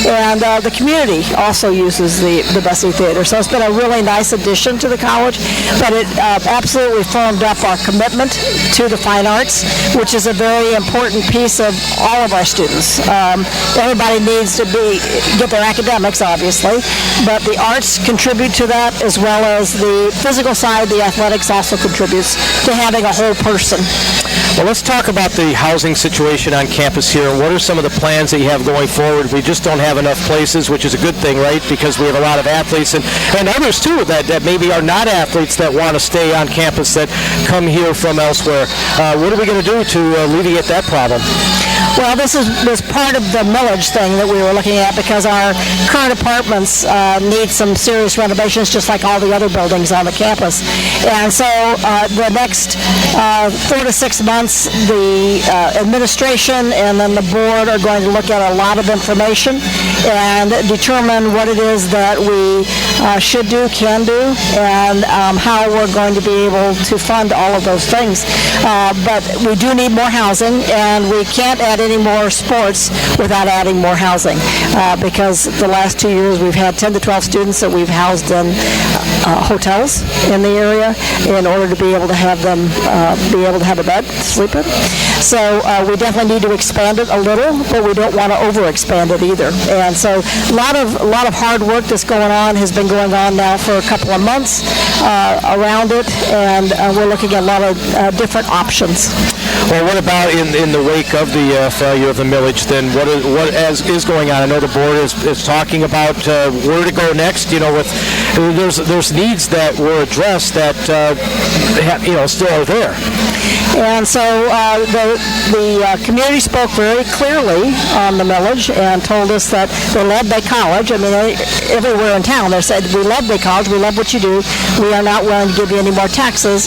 And the community also uses the Bessie Theater. So it's been a really nice addition to the college, but it absolutely firmed up our commitment to the fine arts, which is a very important piece of all of our students. Everybody needs to get their academics, obviously, but the arts contribute to that, as well as the physical side. The athletics also contributes to having a whole person. Well, let's talk about the housing situation on campus here. What are some of the plans that you have going forward? We just don't have enough places, which is a good thing, right? Because we have a lot of athletes and others, too, that maybe are not athletes that want to stay on campus that come here from elsewhere. What are we going to do to alleviate that problem? Well, this was part of the millage thing that we were looking at, because our current apartments need some serious renovations, just like all the other buildings on the campus. And so the next 4 to 6 months, the administration and then the board are going to look at a lot of information and determine what it is that we should do, can do, and how we're going to be able to fund all of those things. But we do need more housing, and we can't add any more sports without adding more housing, because the last 2 years we've had 10 to 12 students that we've housed in hotels in the area in order to be able to have them be able to have a bed to sleep in. So we definitely need to expand it a little, but we don't want to overexpand it either. And so a lot of hard work that's going on has been going on now for a couple of months around it, and we're looking at a lot of different options. Well, what about in the wake of the failure of the millage, then what is going on? I know the board is talking about where to go next, you know, with there's needs that were addressed that still are there. And so the community spoke very clearly on the millage and told us that they love Bay College. I mean, everywhere in town they said, we love Bay College, we love what you do, we are not willing to give you any more taxes,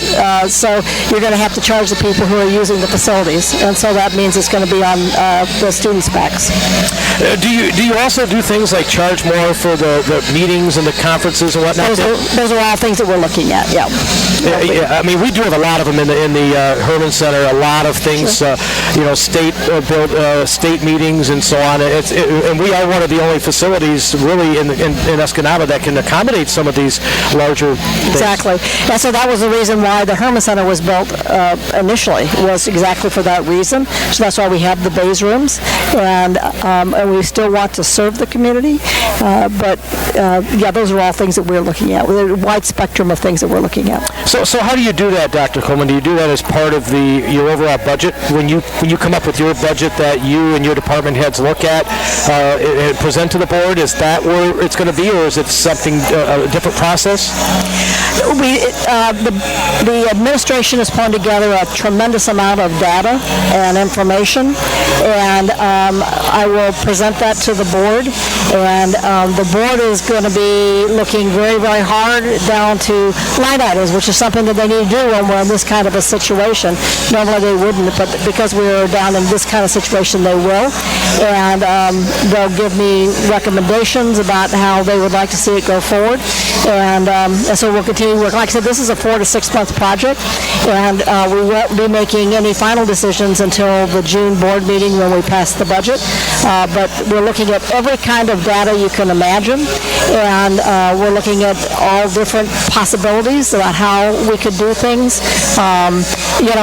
so you're going to have to charge the people who are using the facilities. And so that means it's going to be on the students' backs. Do you also do things like charge more for the meetings and the conferences and whatnot? Those are all things that we're looking at, yeah. Yeah, I mean, we do have a lot of them in the Herman Center, a lot of things, Sure. state meetings and so on. And we are one of the only facilities really in Escanaba that can accommodate some of these larger things. Exactly. And so that was the reason why the Herman Center was built initially, was exactly for that reason. So that's why we have the Bays rooms, and we still want to serve the community. But those are all things that we're looking at. There's a wide spectrum of things that we're looking at. So how do you do that, Dr. Coleman? Do you do that as part of your overall budget? When you come up with your budget that you and your department heads look at and present to the board, is that where it's going to be, or is it something a different process? The administration is putting together a tremendous amount of data and information, and I will present that to the board, and the board is going to be looking very, very hard down to line items, which is something that they need to do when we're in this kind of a situation. Normally they wouldn't, but because we're down in this kind of situation, they will, and they'll give me recommendations about how they would like to see it go forward, and so we'll continue to work. Like I said, this is a 4 to 6 month project, and we won't be making any final decisions until the June board meeting when we pass the budget, but we're looking at every kind of data you can imagine, and we're looking at all different possibilities about how we could do things.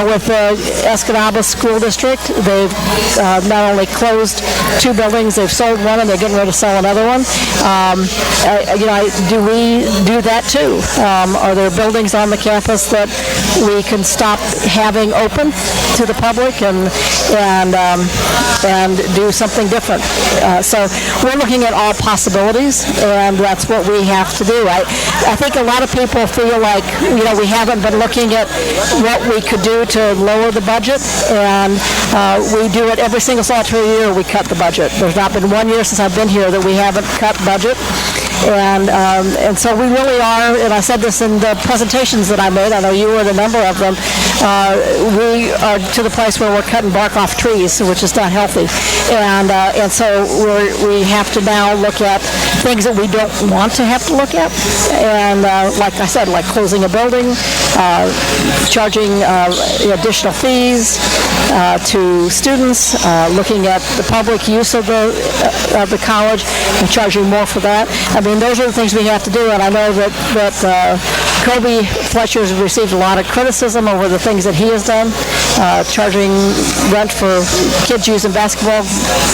With the Escanaba School District, they've not only closed 2 buildings, they've sold one, and they're getting ready to sell another one. Do we do that too? Are there buildings on the campus that we can stop having open to the public and do something different? So we're looking at all possibilities, and that's what we have to do. I think a lot of people feel like we haven't been looking at what we could do to lower the budget, and we do it every single solitary year. We cut the budget. There's not been 1 year since I've been here that we haven't cut budget. And so we really are, and I said this in the presentations that I made, I know you were at a number of them, we are to the place where we're cutting bark off trees, which is not healthy. And so we have to now look at things that we don't want to have to look at. And like I said, like closing a building, charging additional fees to students, looking at the public use of the college and charging more for that. I mean, those are the things we have to do, and I know that Kobe Fletcher has received a lot of criticism over the things that he has done, charging rent for kids using basketball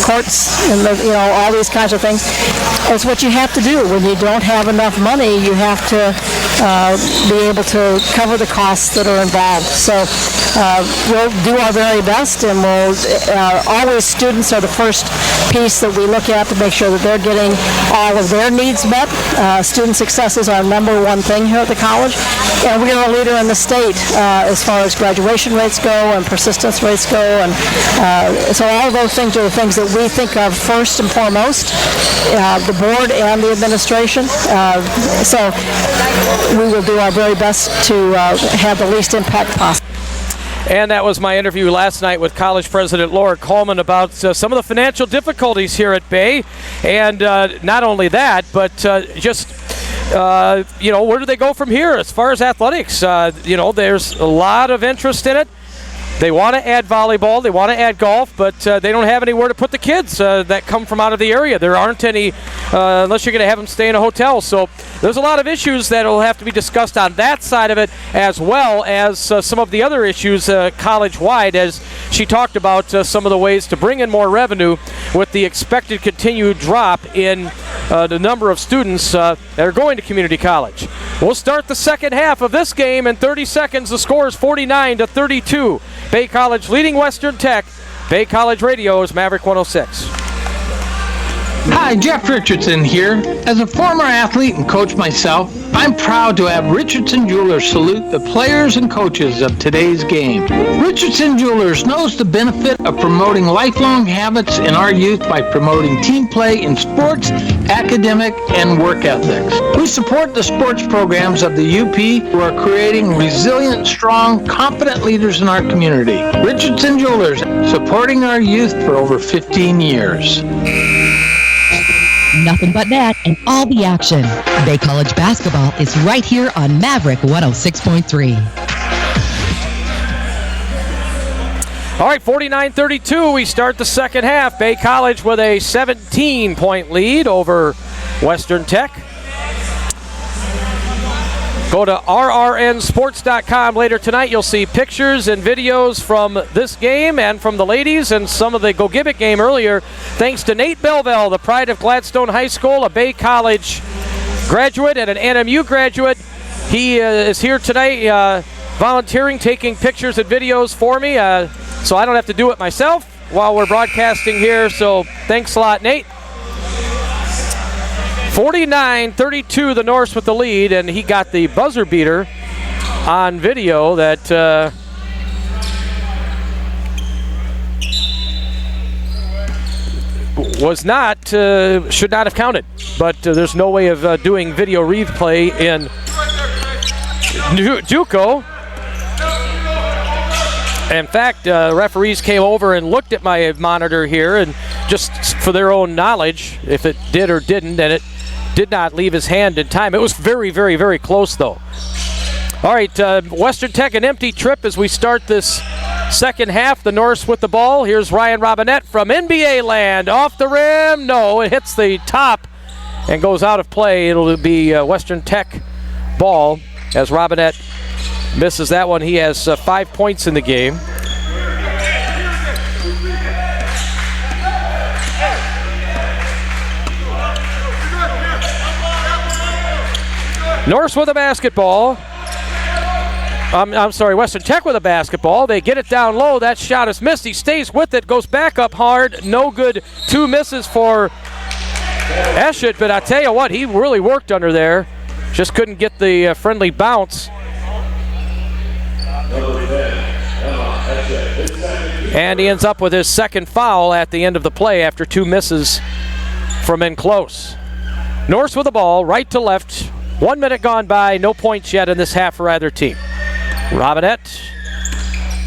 courts and all these kinds of things. It's what you have to do. When you don't have enough money, you have to be able to cover the costs that are involved. So we'll do our very best, and we'll always students are the first piece that we look at to make sure that they're getting all of their needs met. Student success is our number one thing here at the college, and we are a leader in the state as far as graduation rates go and persistence rates go, and so all of those things are the things that we think of first and foremost, the board and the administration. So we will do our very best to have the least impact possible. And that was my interview last night with College President Laura Coleman about some of the financial difficulties here at Bay. And not only that, but where do they go from here as far as athletics? There's a lot of interest in it. They want to add volleyball, they want to add golf, but they don't have anywhere to put the kids that come from out of the area. There aren't any, unless you're going to have them stay in a hotel. So there's a lot of issues that will have to be discussed on that side of it, as well as some of the other issues college-wide, as she talked about some of the ways to bring in more revenue with the expected continued drop in the number of students that are going to community college. We'll start the second half of this game in 30 seconds. The score is 49-32. Bay College leading Western Tech. Bay College Radio is Maverick 106. Hi, Jeff Richardson here. As a former athlete and coach myself, I'm proud to have Richardson Jewelers salute the players and coaches of today's game. Richardson Jewelers knows the benefit of promoting lifelong habits in our youth by promoting team play in sports, academic, and work ethics. We support the sports programs of the UP who are creating resilient, strong, confident leaders in our community. Richardson Jewelers, supporting our youth for over 15 years. Nothing but that and all the action. Bay College basketball is right here on Maverick 106.3. All right, 49-32, we start the second half. Bay College with a 17-point lead over Western Tech. Go to rrnsports.com later tonight. You'll see pictures and videos from this game and from the ladies and some of the Go Give It game earlier. Thanks to Nate Belville, the pride of Gladstone High School, a Bay College graduate and an NMU graduate. He is here tonight volunteering, taking pictures and videos for me, so I don't have to do it myself while we're broadcasting here. So thanks a lot, Nate. 49-32, the Norse with the lead, and he got the buzzer beater on video that was not, should not have counted. But there's no way of doing video replay in JUCO. In fact, referees came over and looked at my monitor here, and just for their own knowledge, if it did or didn't, and it did not leave his hand in time. It was very, very, very close, though. All right, Western Tech, an empty trip as we start this second half. The Norse with the ball. Here's Ryan Robinette from NBA land. Off the rim. No, it hits the top and goes out of play. It'll be Western Tech ball as Robinette misses that one. He has 5 points in the game. Norse with a basketball. I'm sorry, Western Tech with a basketball. They get it down low. That shot is missed. He stays with it, goes back up hard. No good. 2 misses for Eschett, but I tell you what, he really worked under there. Just couldn't get the friendly bounce. And he ends up with his second foul at the end of the play after 2 misses from in close. Norse with the ball, right to left. 1 minute gone by, no points yet in this half for either team. Robinette,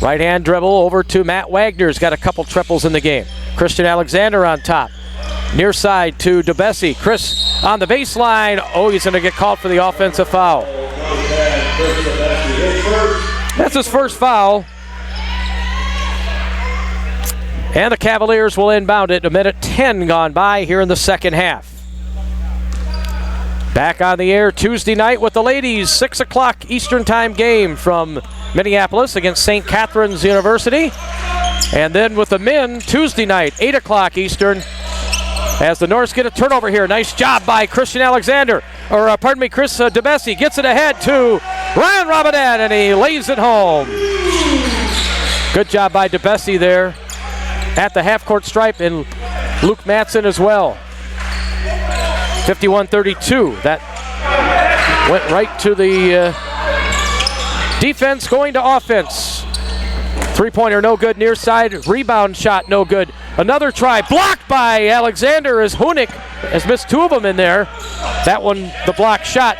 right hand dribble over to Matt Wagner's got a couple triples in the game. Christian Alexander on top. Near side to DeBessie. Chris on the baseline. Oh, he's going to get called for the offensive foul. That's his first foul. And the Cavaliers will inbound it. 1:10 gone by here in the second half. Back on the air Tuesday night with the ladies. 6 o'clock Eastern Time game from Minneapolis against St. Catherine's University. And then with the men, Tuesday night, 8 o'clock Eastern, as the Norse get a turnover here. Nice job by Christian Alexander. Chris DeBessie gets it ahead to Ryan Robinette, and he lays it home. Good job by DeBessie there at the half-court stripe, and Luke Matson as well. 51-32. That went right to the defense, going to offense. Three-pointer no good, near side. Rebound shot no good. Another try blocked by Alexander as Hunick has missed 2 of them in there. That one, the block shot.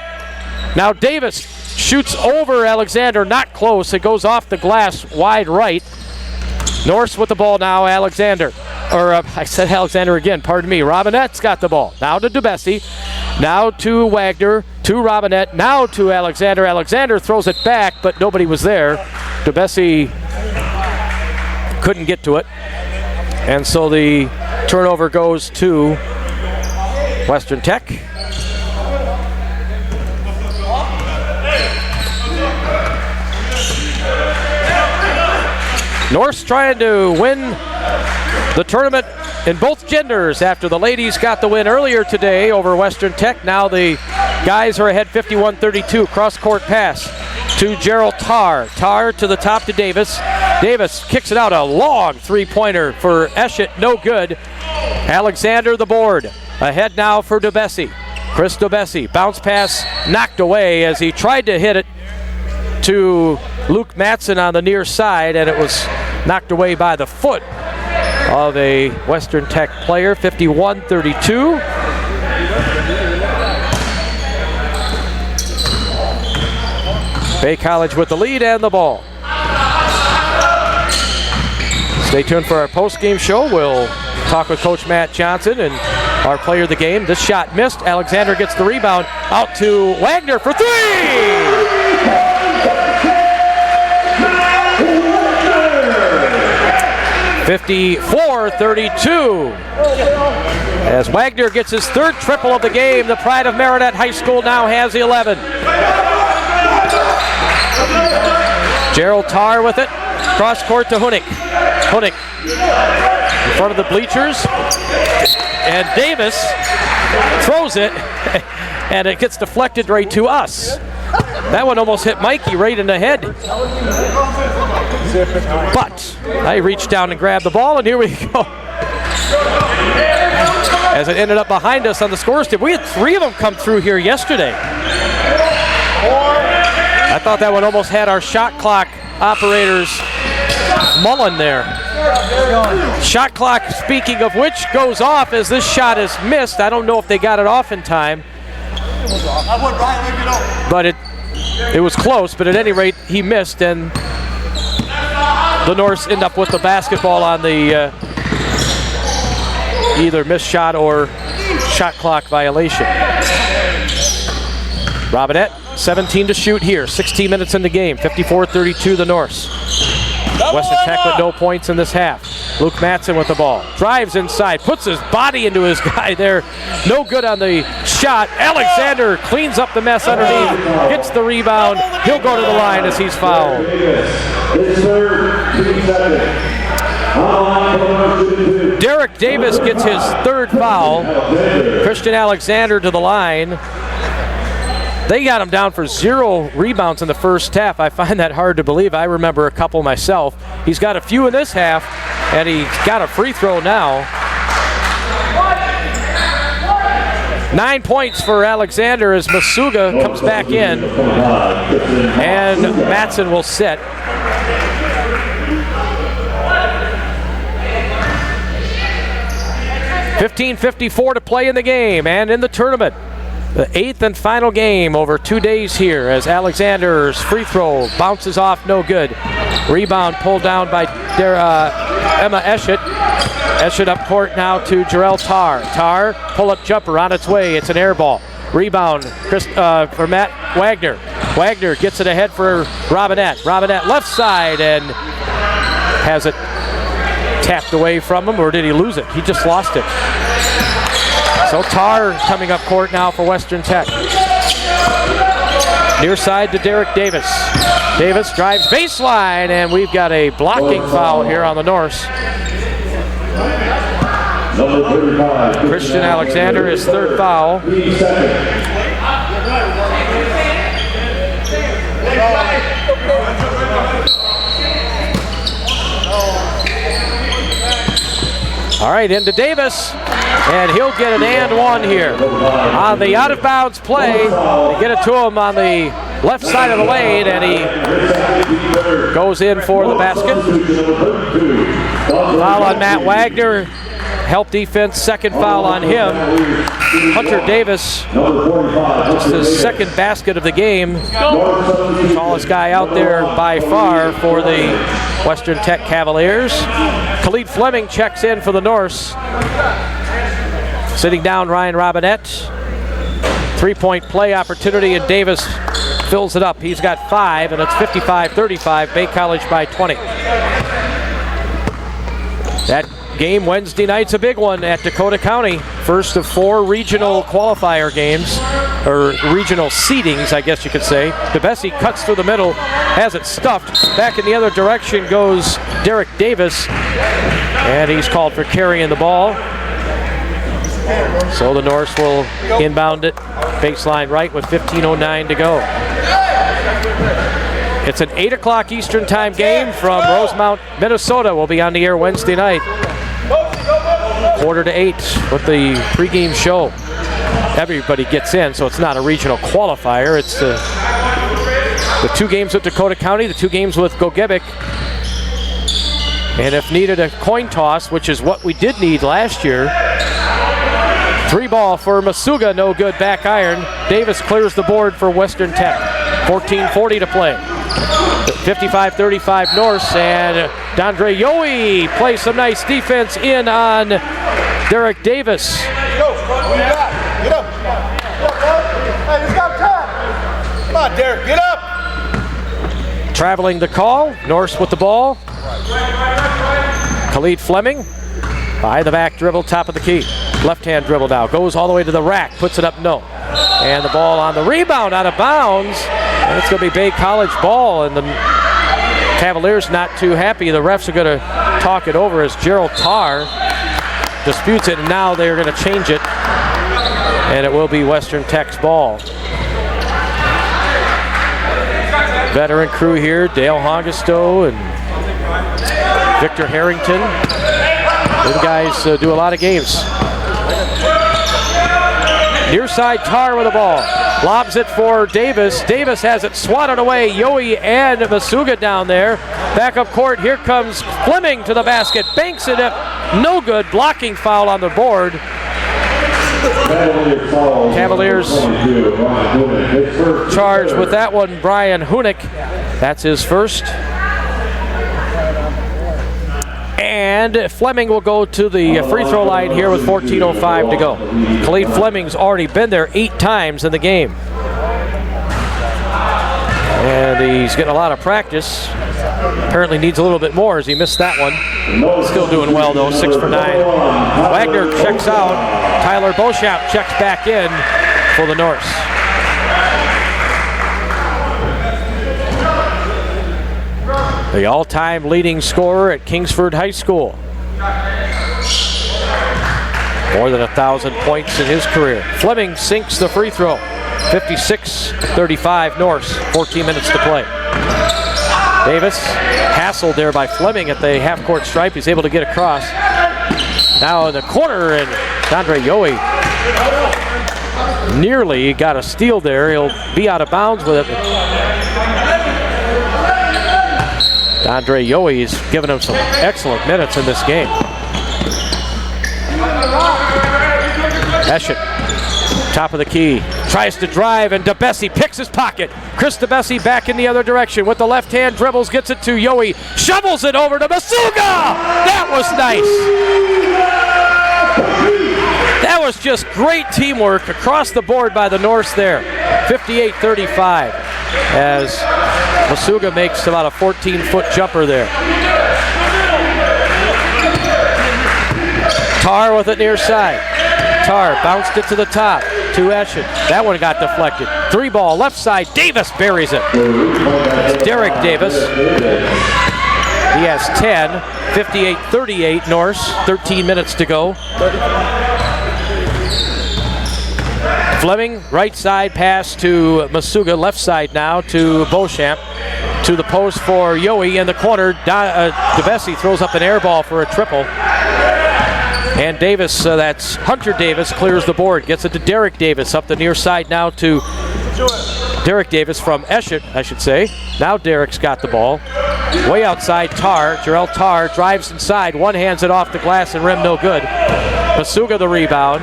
Now Davis shoots over Alexander, not close. It goes off the glass wide right. Norse with the ball now, Alexander. I said Alexander again, pardon me. Robinette's got the ball. Now to DeBessie. Now to Wagner. To Robinette. Now to Alexander. Alexander throws it back, but nobody was there. DeBessie couldn't get to it. And so the turnover goes to Western Tech. Norse trying to win the tournament in both genders after the ladies got the win earlier today over Western Tech. Now the guys are ahead 51-32. Cross-court pass to Gerald Tarr. Tarr to the top to Davis. Davis kicks it out, a long three-pointer for Eschett, no good. Alexander the board. Ahead now for DeBessie. Chris DeBessie, bounce pass knocked away as he tried to hit it to Luke Matson on the near side, and it was knocked away by the foot of a Western Tech player. 51-32. Bay College with the lead and the ball. Stay tuned for our post-game show. We'll talk with Coach Matt Johnson and our player of the game. This shot missed. Alexander gets the rebound out to Wagner for three! 54-32. As Wagner gets his third triple of the game, the pride of Marinette High School now has 11. Gerald Tarr with it. Cross court to Hunick. Hunick in front of the bleachers. And Davis throws it, and it gets deflected right to us. That one almost hit Mikey right in the head. But I reached down and grabbed the ball, and here we go. As it ended up behind us on the scores tip. We had 3 of them come through here yesterday. I thought that one almost had our shot clock operators mulling there. Shot clock, speaking of which, goes off as this shot is missed. I don't know if they got it off in time. But it was close, but at any rate, he missed, and the Norse end up with the basketball on the either missed shot or shot clock violation. Robinette, 17 to shoot here, 16 minutes in the game, 54-32 the Norse. Western Tech with no points in this half. Luke Matson with the ball. Drives inside, puts his body into his guy there. No good on the shot. Alexander cleans up the mess underneath, gets the rebound. He'll go to the line as he's fouled. Derek Davis gets his third foul. Christian Alexander to the line. They got him down for 0 rebounds in the first half. I find that hard to believe. I remember a couple myself. He's got a few in this half, and he's got a free throw now. 9 points for Alexander as Masuga comes back in, and Matson will sit. .54 to play in the game and in the tournament. The 8th and final game over 2 days here as Alexander's free throw bounces off, no good. Rebound pulled down by Emma Eschett. Eschett up court now to Jarrell Tarr. Tarr, pull-up jumper on its way. It's an air ball. Rebound for Matt Wagner. Wagner gets it ahead for Robinette. Robinette left side and has it tapped away from him, or did he lose it? He just lost it. So Tarr coming up court now for Western Tech. Near side to Derek Davis. Davis drives baseline, and we've got a blocking foul here on the Norse. Christian Alexander, his third foul. All right, into Davis, and he'll get an and one here. On the out-of-bounds play, they get it to him on the left side of the lane, and he goes in for the basket. Foul on Matt Wagner. Help defense, second foul on him. Hunter Davis, just his second basket of the game. Tallest guy out there by far for the Western Tech Cavaliers. Khalid Fleming checks in for the Norse. Sitting down Ryan Robinette. 3-point play opportunity, and Davis fills it up. He's got 5, and it's 55-35, Bay College by 20. That game Wednesday night's a big one at Dakota County. First of 4 regional qualifier games, or regional seedings, I guess you could say. DeBessie cuts through the middle, has it stuffed. Back in the other direction goes Derek Davis, and he's called for carrying the ball. So the Norse will inbound it, baseline right with 15:09 to go. It's an 8 o'clock Eastern time game from Rosemount, Minnesota. We'll be on the air Wednesday night. 7:45 with the pregame show. Everybody gets in, so it's not a regional qualifier. It's the 2 games with Dakota County, the 2 games with Gogebic. And if needed, a coin toss, which is what we did need last year. 3-ball for Masuga, no good, back iron. Davis clears the board for Western Tech. 14:40 to play. 55-35 Norse, and D'Andre Yohe plays some nice defense in on Derek Davis. Go. Get up. Get up. Hey, it's got time. Come on, Derek, get up. Traveling the call, Norse with the ball. Khalid Fleming, behind the back dribble, top of the key. Left-hand dribble now, goes all the way to the rack, puts it up, no. And the ball on the rebound, out of bounds. And it's going to be Bay College ball, and the Cavaliers not too happy. The refs are going to talk it over as Gerald Tarr disputes it, and now they're going to change it. And it will be Western Tech's ball. Veteran crew here, Dale Hongestow and Victor Harrington. Those guys do a lot of games. Near side, Tarr with the ball. Lobs it for Davis. Davis has it swatted away. Yohe and Masuga down there. Back up court, here comes Fleming to the basket. Banks it up, no good. Blocking foul on the board. Cavaliers charged with that one, Brian Hunick. That's his first. And Fleming will go to the free throw line here with 14:05 to go. Khalid Fleming's already been there 8 times in the game. And he's getting a lot of practice. Apparently needs a little bit more as he missed that one. Still doing well though, 6 for 9. Wagner checks out. Tyler Beauchamp checks back in for the Norse. The all-time leading scorer at Kingsford High School. More than 1,000 points in his career. Fleming sinks the free throw. 56-35 Norse, 14 minutes to play. Davis, hassled there by Fleming at the half-court stripe. He's able to get across. Now in the corner, and D'Andre Yohe nearly got a steal there. He'll be out of bounds with it. D'Andre Yohe's given him some excellent minutes in this game. Eschet, top of the key, tries to drive, and DeBessie picks his pocket. Chris DeBessie back in the other direction with the left hand dribbles, gets it to Yohe, shovels it over to Masuga! That was nice. That was just great teamwork across the board by the Norse there. 58-35 as Masuga makes about a 14-foot jumper there. Tarr with it near side. Tarr bounced it to the top to Eschet. That one got deflected. 3-ball left side. Davis buries it. It's Derek Davis. He has 10. 58-38 Norse. 13 minutes to go. Fleming, right side pass to Masuga, left side now to Beauchamp. To the post for Yohe in the corner. DeBessie throws up an air ball for a triple. And Davis, that's Hunter Davis, clears the board. Gets it to Derek Davis up the near side now to Derek Davis from Eschet, I should say. Now Derek's got the ball. Way outside, Tarr. Jarrell Tarr drives inside. One hands it off the glass and rim, no good. Masuga the rebound.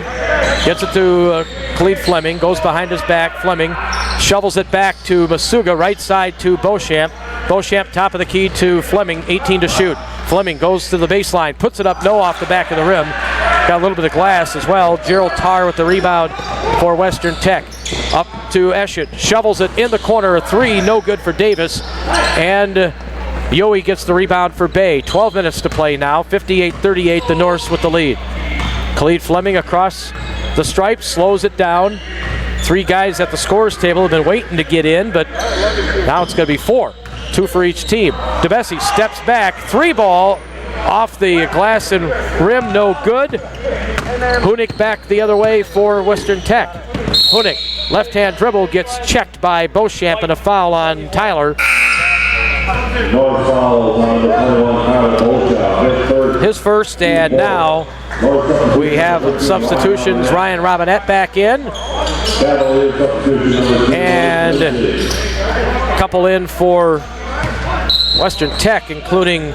Gets it to Khalid Fleming. Goes behind his back. Fleming shovels it back to Masuga. Right side to Beauchamp. Beauchamp top of the key to Fleming. 18 to shoot. Fleming goes to the baseline. Puts it up, no, off the back of the rim. Got a little bit of glass as well. Gerald Tarr with the rebound for Western Tech. Up to Eschet. Shovels it in the corner. A 3. No good for Davis. And Yohe gets the rebound for Bay. 12 minutes to play now. 58-38 the Norse with the lead. Khalid Fleming across the stripe, slows it down. 3 guys at the scorer's table have been waiting to get in, but now it's going to be 4. 2 for each team. DeBessie steps back. 3-ball off the glass and rim, no good. Hunick back the other way for Western Tech. Hunick, left-hand dribble, gets checked by Beauchamp and a foul on Tyler. His first, and now We have substitutions. Ryan Robinette back in. And a couple in for Western Tech, including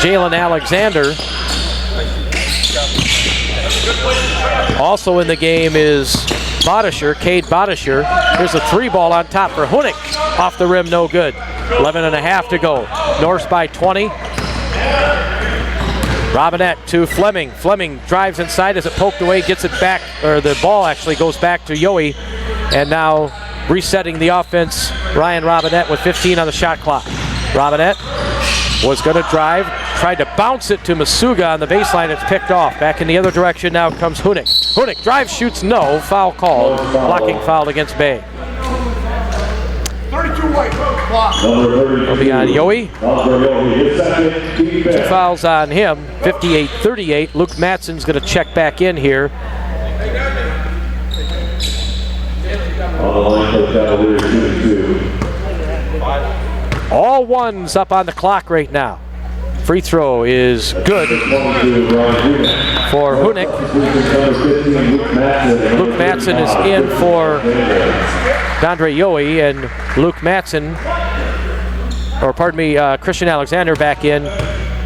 Jalen Alexander. Also in the game is Cade Bodisher. Here's a 3-ball on top for Hunick. Off the rim, no good. 11.5 to go. Norse by 20. Robinette to Fleming. Fleming drives inside as it poked away, gets it back, or the ball actually goes back to Yohe. And now resetting the offense, Ryan Robinette with 15 on the shot clock. Robinette was going to drive, tried to bounce it to Masuga on the baseline. It's picked off. Back in the other direction now comes Hunick. Hunick drives, shoots, no. Foul called. Blocking foul against Bay. 32 white. Will be on Yohe. 2 fouls on him. 58-38. Luke Matson's going to check back in here. All ones up on the clock right now. Free throw is good for Hunick. Luke Matson is in for D'Andre Yohe, and Luke Matson, or pardon me, Christian Alexander back in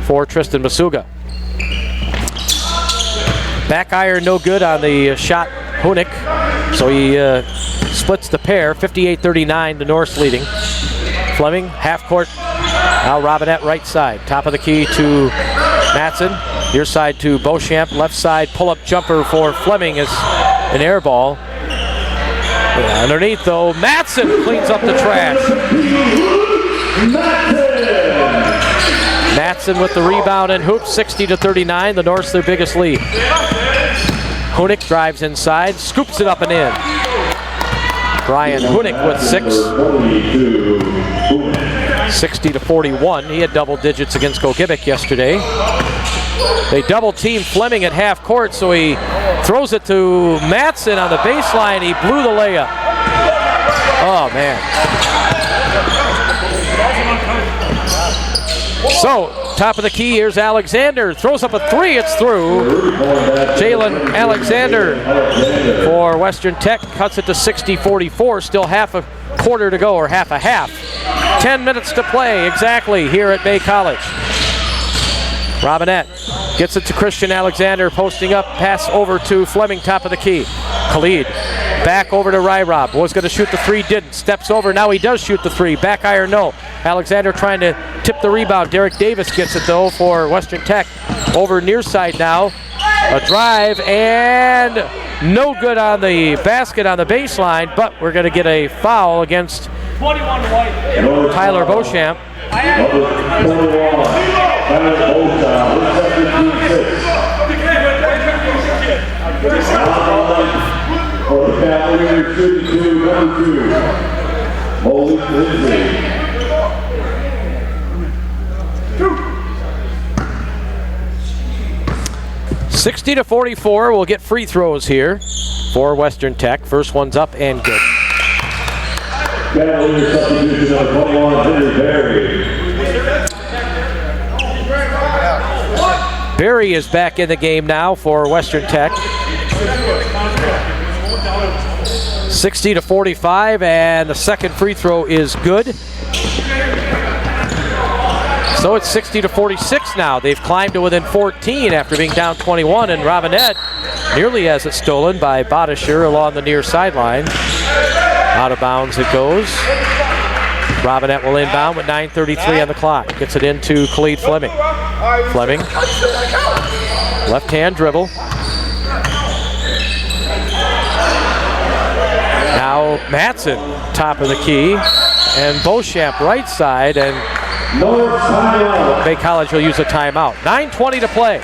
for Tristan Masuga. Back iron no good on the shot, Hunick, so he splits the pair. 58-39, the Norse leading. Fleming, half court. Now Robinette right side. Top of the key to Matson. Near side to Beauchamp. Left side pull-up jumper for Fleming is an air ball. Underneath though, Matson cleans up the trash. Matson with the rebound and hoop. 60-39. The Norse their biggest lead. Hunick drives inside, scoops it up and in. Brian Hunick with 6. 60-41. He had double digits against Gogebic yesterday. They double team Fleming at half court, so he throws it to Matson on the baseline. He blew the layup. Oh, man. So, top of the key, here's Alexander. Throws up a 3, it's through. Jalen Alexander for Western Tech cuts it to 60-44. Still half a quarter to go, or half a half. 10 minutes to play exactly here at Bay College. Robinette gets it to Christian Alexander, posting up, pass over to Fleming, top of the key. Khalid back over to Ryrob, was going to shoot the 3, didn't. Steps over, now he does shoot the 3. Back iron, no. Alexander trying to tip the rebound. Derek Davis gets it though for Western Tech. Over near side now. A drive and no good on the basket on the baseline, but we're going to get a foul against Tyler Beauchamp. For the Cavaliers, shooting to number 2, Malik Lindsay. 60-44. We'll get free throws here for Western Tech. First one's up and good. Cavaliers substitution of 21, Henry Berry. Berry is back in the game now for Western Tech. 60-45, and the second free throw is good. So it's 60-46 now. They've climbed to within 14 after being down 21, and Robinette nearly has it stolen by Bodisher along the near sideline. Out of bounds it goes. Robinette will inbound with 9:33 on the clock. Gets it into Khalid Fleming. Fleming, left-hand dribble. Now Matson, top of the key, and Beauchamp right side, and Bay College will use a timeout. 9:20 to play.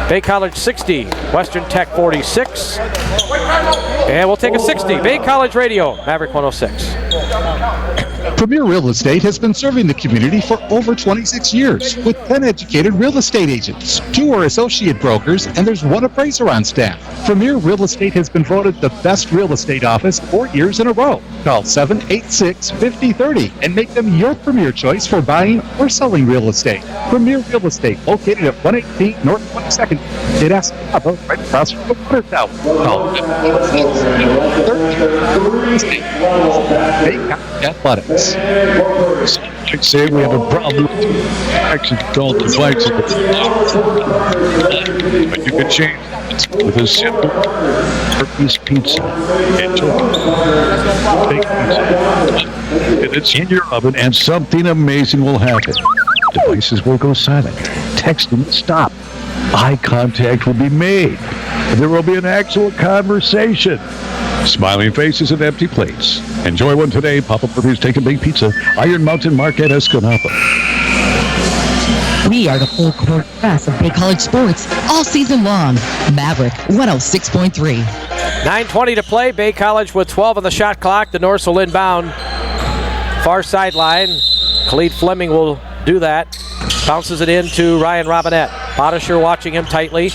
Bay College 60, Western Tech 46. And we'll take a 60. Bay College Radio, Maverick 106. Premier Real Estate has been serving the community for over 26 years with 10 educated real estate agents, 2 are associate brokers, and there's 1 appraiser on staff. Premier Real Estate has been voted the best real estate office 4 years in a row. Call 786-5030 and make them your premier choice for buying or selling real estate. Premier Real Estate, located at 118 North 22nd, in Escanaba, right across from the water tower. Call 786-30. Bay College Athletics. I'd say we have a problem with action control devices. But you can change it with a simple herpes pizza. And it's in your oven, and something amazing will happen. Devices will go silent. Texting will stop. Eye contact will be made. And there will be an actual conversation. Smiling faces and empty plates. Enjoy one today. Papa Murphy's Take a Big Pizza, Iron Mountain Market, Escanaba. We are the full court press of Bay College sports all season long. Maverick 106.3. 9:20 to play. Bay College with 12 on the shot clock. The Norse will inbound. Far sideline. Khalid Fleming will do that. Bounces it in to Ryan Robinette. Bodisher watching him tightly.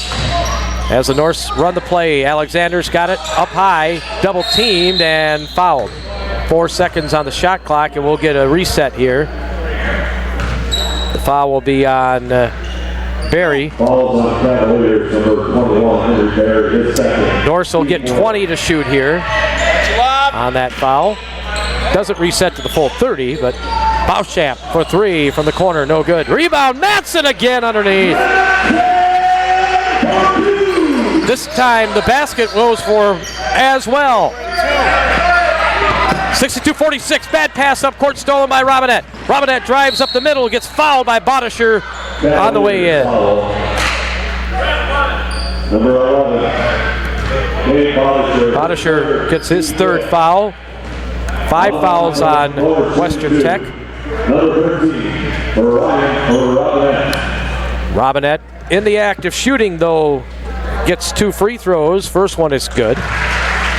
As the Norse run the play, Alexander's got it up high, double teamed and fouled. 4 seconds on the shot clock, and we'll get a reset here. The foul will be on Barry. Norse will get 20 to shoot here on that foul. Doesn't reset to the full 30, but Beauchamp for 3 from the corner, no good. Rebound, Matson again underneath. This time the basket goes for as well. 62-46, bad pass up court, stolen by Robinette. Robinette drives up the middle, gets fouled by Bodisher on the way in. Bodisher gets his 3rd foul. 5 fouls on Western Tech. Robinette in the act of shooting, though, gets 2 free throws. First one is good.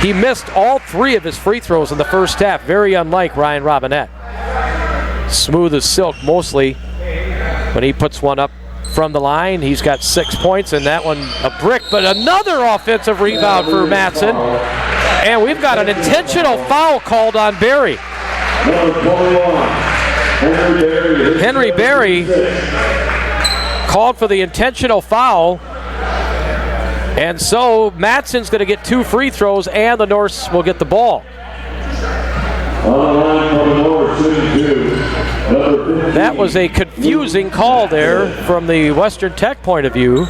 He missed all 3 of his free throws in the first half, very unlike Ryan Robinette. Smooth as silk mostly when he puts one up from the line. He's got 6 points, and that one a brick, but another offensive rebound for Matson. And we've got an intentional foul called on Barry. Henry Barry called for the intentional foul. And so Matson's going to get 2 free throws, and the Norse will get the ball. That was a confusing call there from the Western Tech point of view.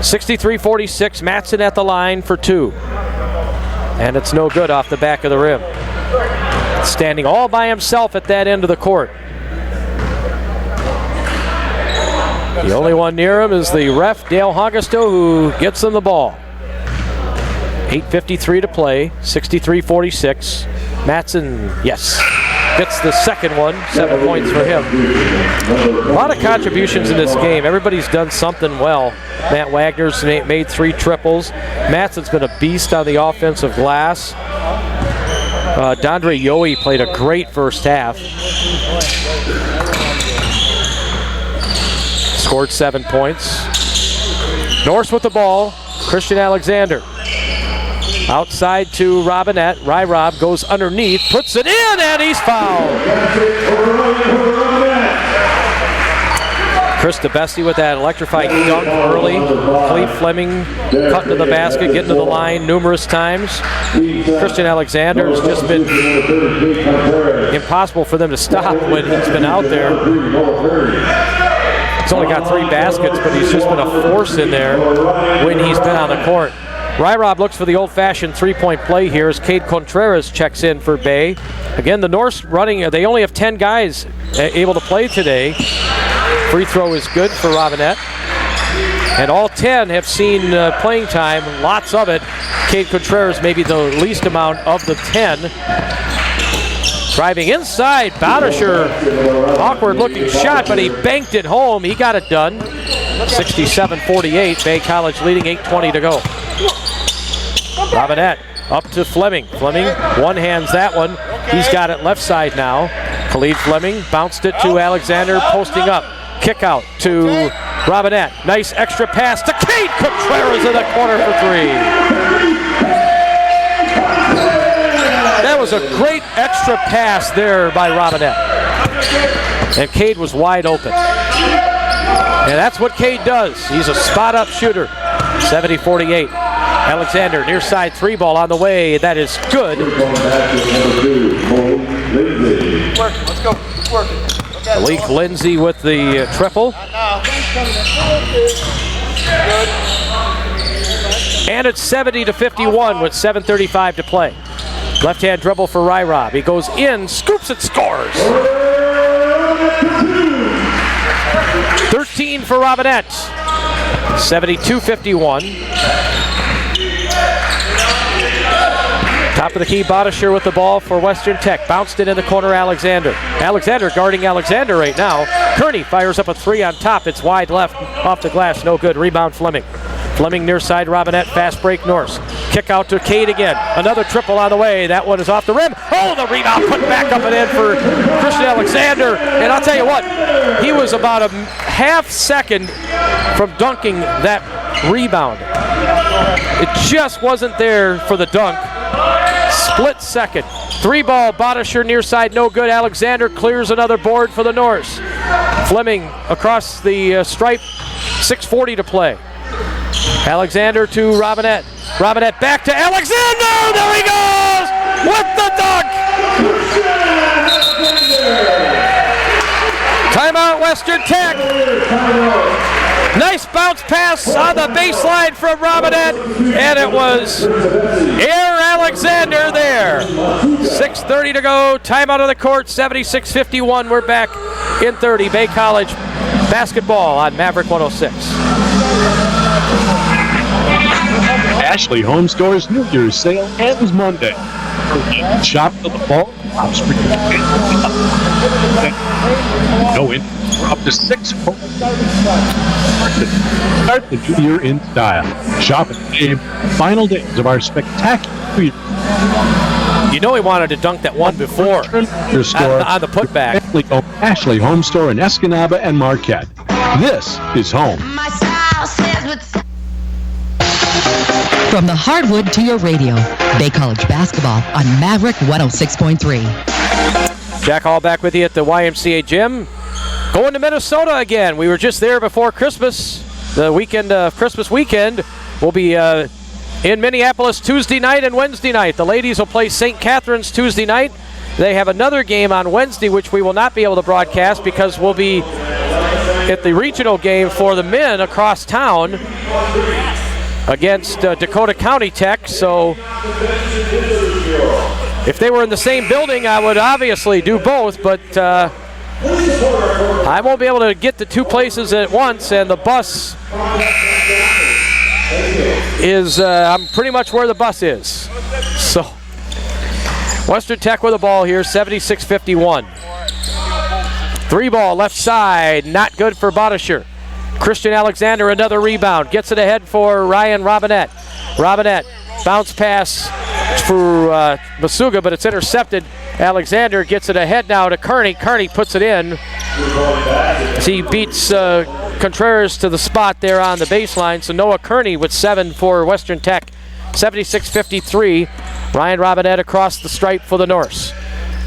(63-46), Matson at the line for 2. And it's no good off the back of the rim. Standing all by himself at that end of the court. The only one near him is the ref, Dale Haugusto, who gets him the ball. 8:53 to play, 63-46. Matson, yes, gets the second one, 7 points for him. A lot of contributions in this game. Everybody's done something well. Matt Wagner's made 3 triples. Matson's been a beast on the offensive glass. Dondre Yohe played a great first half. Scored 7 points. Norse with the ball. Christian Alexander. Outside to Robinette. Rob goes underneath, puts it in, and he's fouled. Chris DeBessie with that electrifying dunk early. Khalid Fleming cutting to the basket, getting to the line numerous times. Christian Alexander has just been impossible for them to stop when he's been out there. He's only got 3 baskets, but he's just been a force in there when he's been on the court. Rob looks for the old-fashioned 3-point play here as Cade Contreras checks in for Bay. Again, the Norse running, they only have 10 guys able to play today. Free throw is good for Robinette. And all 10 have seen playing time, lots of it. Cade Contreras maybe the least amount of the 10. Driving inside, Boutisher, awkward looking shot, but he banked it home. He got it done. 67-48, Bay College leading, 8:20 to go. Robinette up to Fleming. Fleming one-hands that one. He's got it left side now. Khalid Fleming bounced it to Alexander, posting up. Kick out to Robinette. Nice extra pass to Kate Contreras in the corner for three. That was a great extra pass there by Robinette. And Cade was wide open. And that's what Cade does. He's a spot-up shooter. 70-48. Alexander, near side three ball on the way. That is good. Let's go. Keep working. Malik Lindsay with the triple. And it's 70-51 with 7:35 to play. Left-hand dribble for Ryrob. He goes in, scoops it, scores. 13 for Robinette. 72-51. Top of the key, Boutisher with the ball for Western Tech. Bounced it in the corner, Alexander. Alexander guarding Alexander right now. Kearney fires up a three on top. It's wide left, off the glass, no good. Rebound Fleming. Fleming near side, Robinette, fast break Norse. Kick out to Cade again. Another triple on the way. That one is off the rim. Oh, the rebound put back up and in for Christian Alexander. And I'll tell you what, he was about a half second from dunking that rebound. It just wasn't there for the dunk. Split second. Three ball, Boutisher near side, no good. Alexander clears another board for the Norse. Fleming across the stripe, 6:40 to play. Alexander to Robinette. Robinette back to Alexander! There he goes! With the dunk! Timeout, Western Tech. Nice bounce pass on the baseline from Robinette, and it was Air Alexander there. 6:30 to go. Timeout of the court, 76-51. We're back in 30. Bay College basketball on Maverick 106. Ashley Home Store's New Year's sale ends Monday. Shop till the fall drops for no interest for up to 6 home. Start the new year in style. Shop and save final days of our spectacular year. You know he wanted to dunk that one before Your store on the putback. Ashley Home Store in Escanaba and Marquette. This is home. From the hardwood to your radio, Bay College basketball on Maverick 106.3. Jack Hall back with you at the YMCA gym. Going to Minnesota again. We were just there before Christmas. The weekend, Christmas weekend, will be in Minneapolis Tuesday night and Wednesday night. The ladies will play St. Catharines Tuesday night. They have another game on Wednesday, which we will not be able to broadcast because we'll be at the regional game for the men across town against Dakota County Tech. So if they were in the same building, I would obviously do both, but I won't be able to get to two places at once, and the bus is, I'm pretty much where the bus is. So Western Tech with the ball here, 76-51. Three ball left side, not good for Boutisher. Christian Alexander, another rebound. Gets it ahead for Ryan Robinette. Robinette, bounce pass for Masuga, but it's intercepted. Alexander gets it ahead now to Kearney. Kearney puts it in as he beats Contreras to the spot there on the baseline. So Noah Kearney with 7 for Western Tech. 76-53. Ryan Robinette across the stripe for the Norse.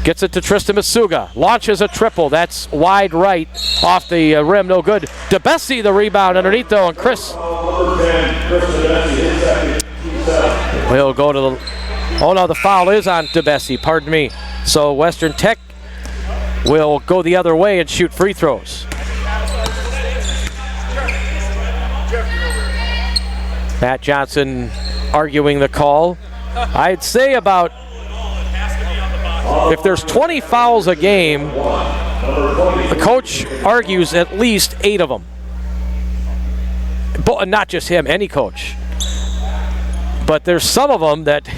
Gets it to Tristan Masuga. Launches a triple. That's wide right off the rim. No good. DeBessie the rebound underneath though. And Chris will go to the... Oh no, the foul is on DeBessie. Pardon me. So Western Tech will go the other way and shoot free throws. Matt Johnson arguing the call. I'd say about... If there's 20 fouls a game, the coach argues at least 8 of them. But not just him, any coach. But there's some of them that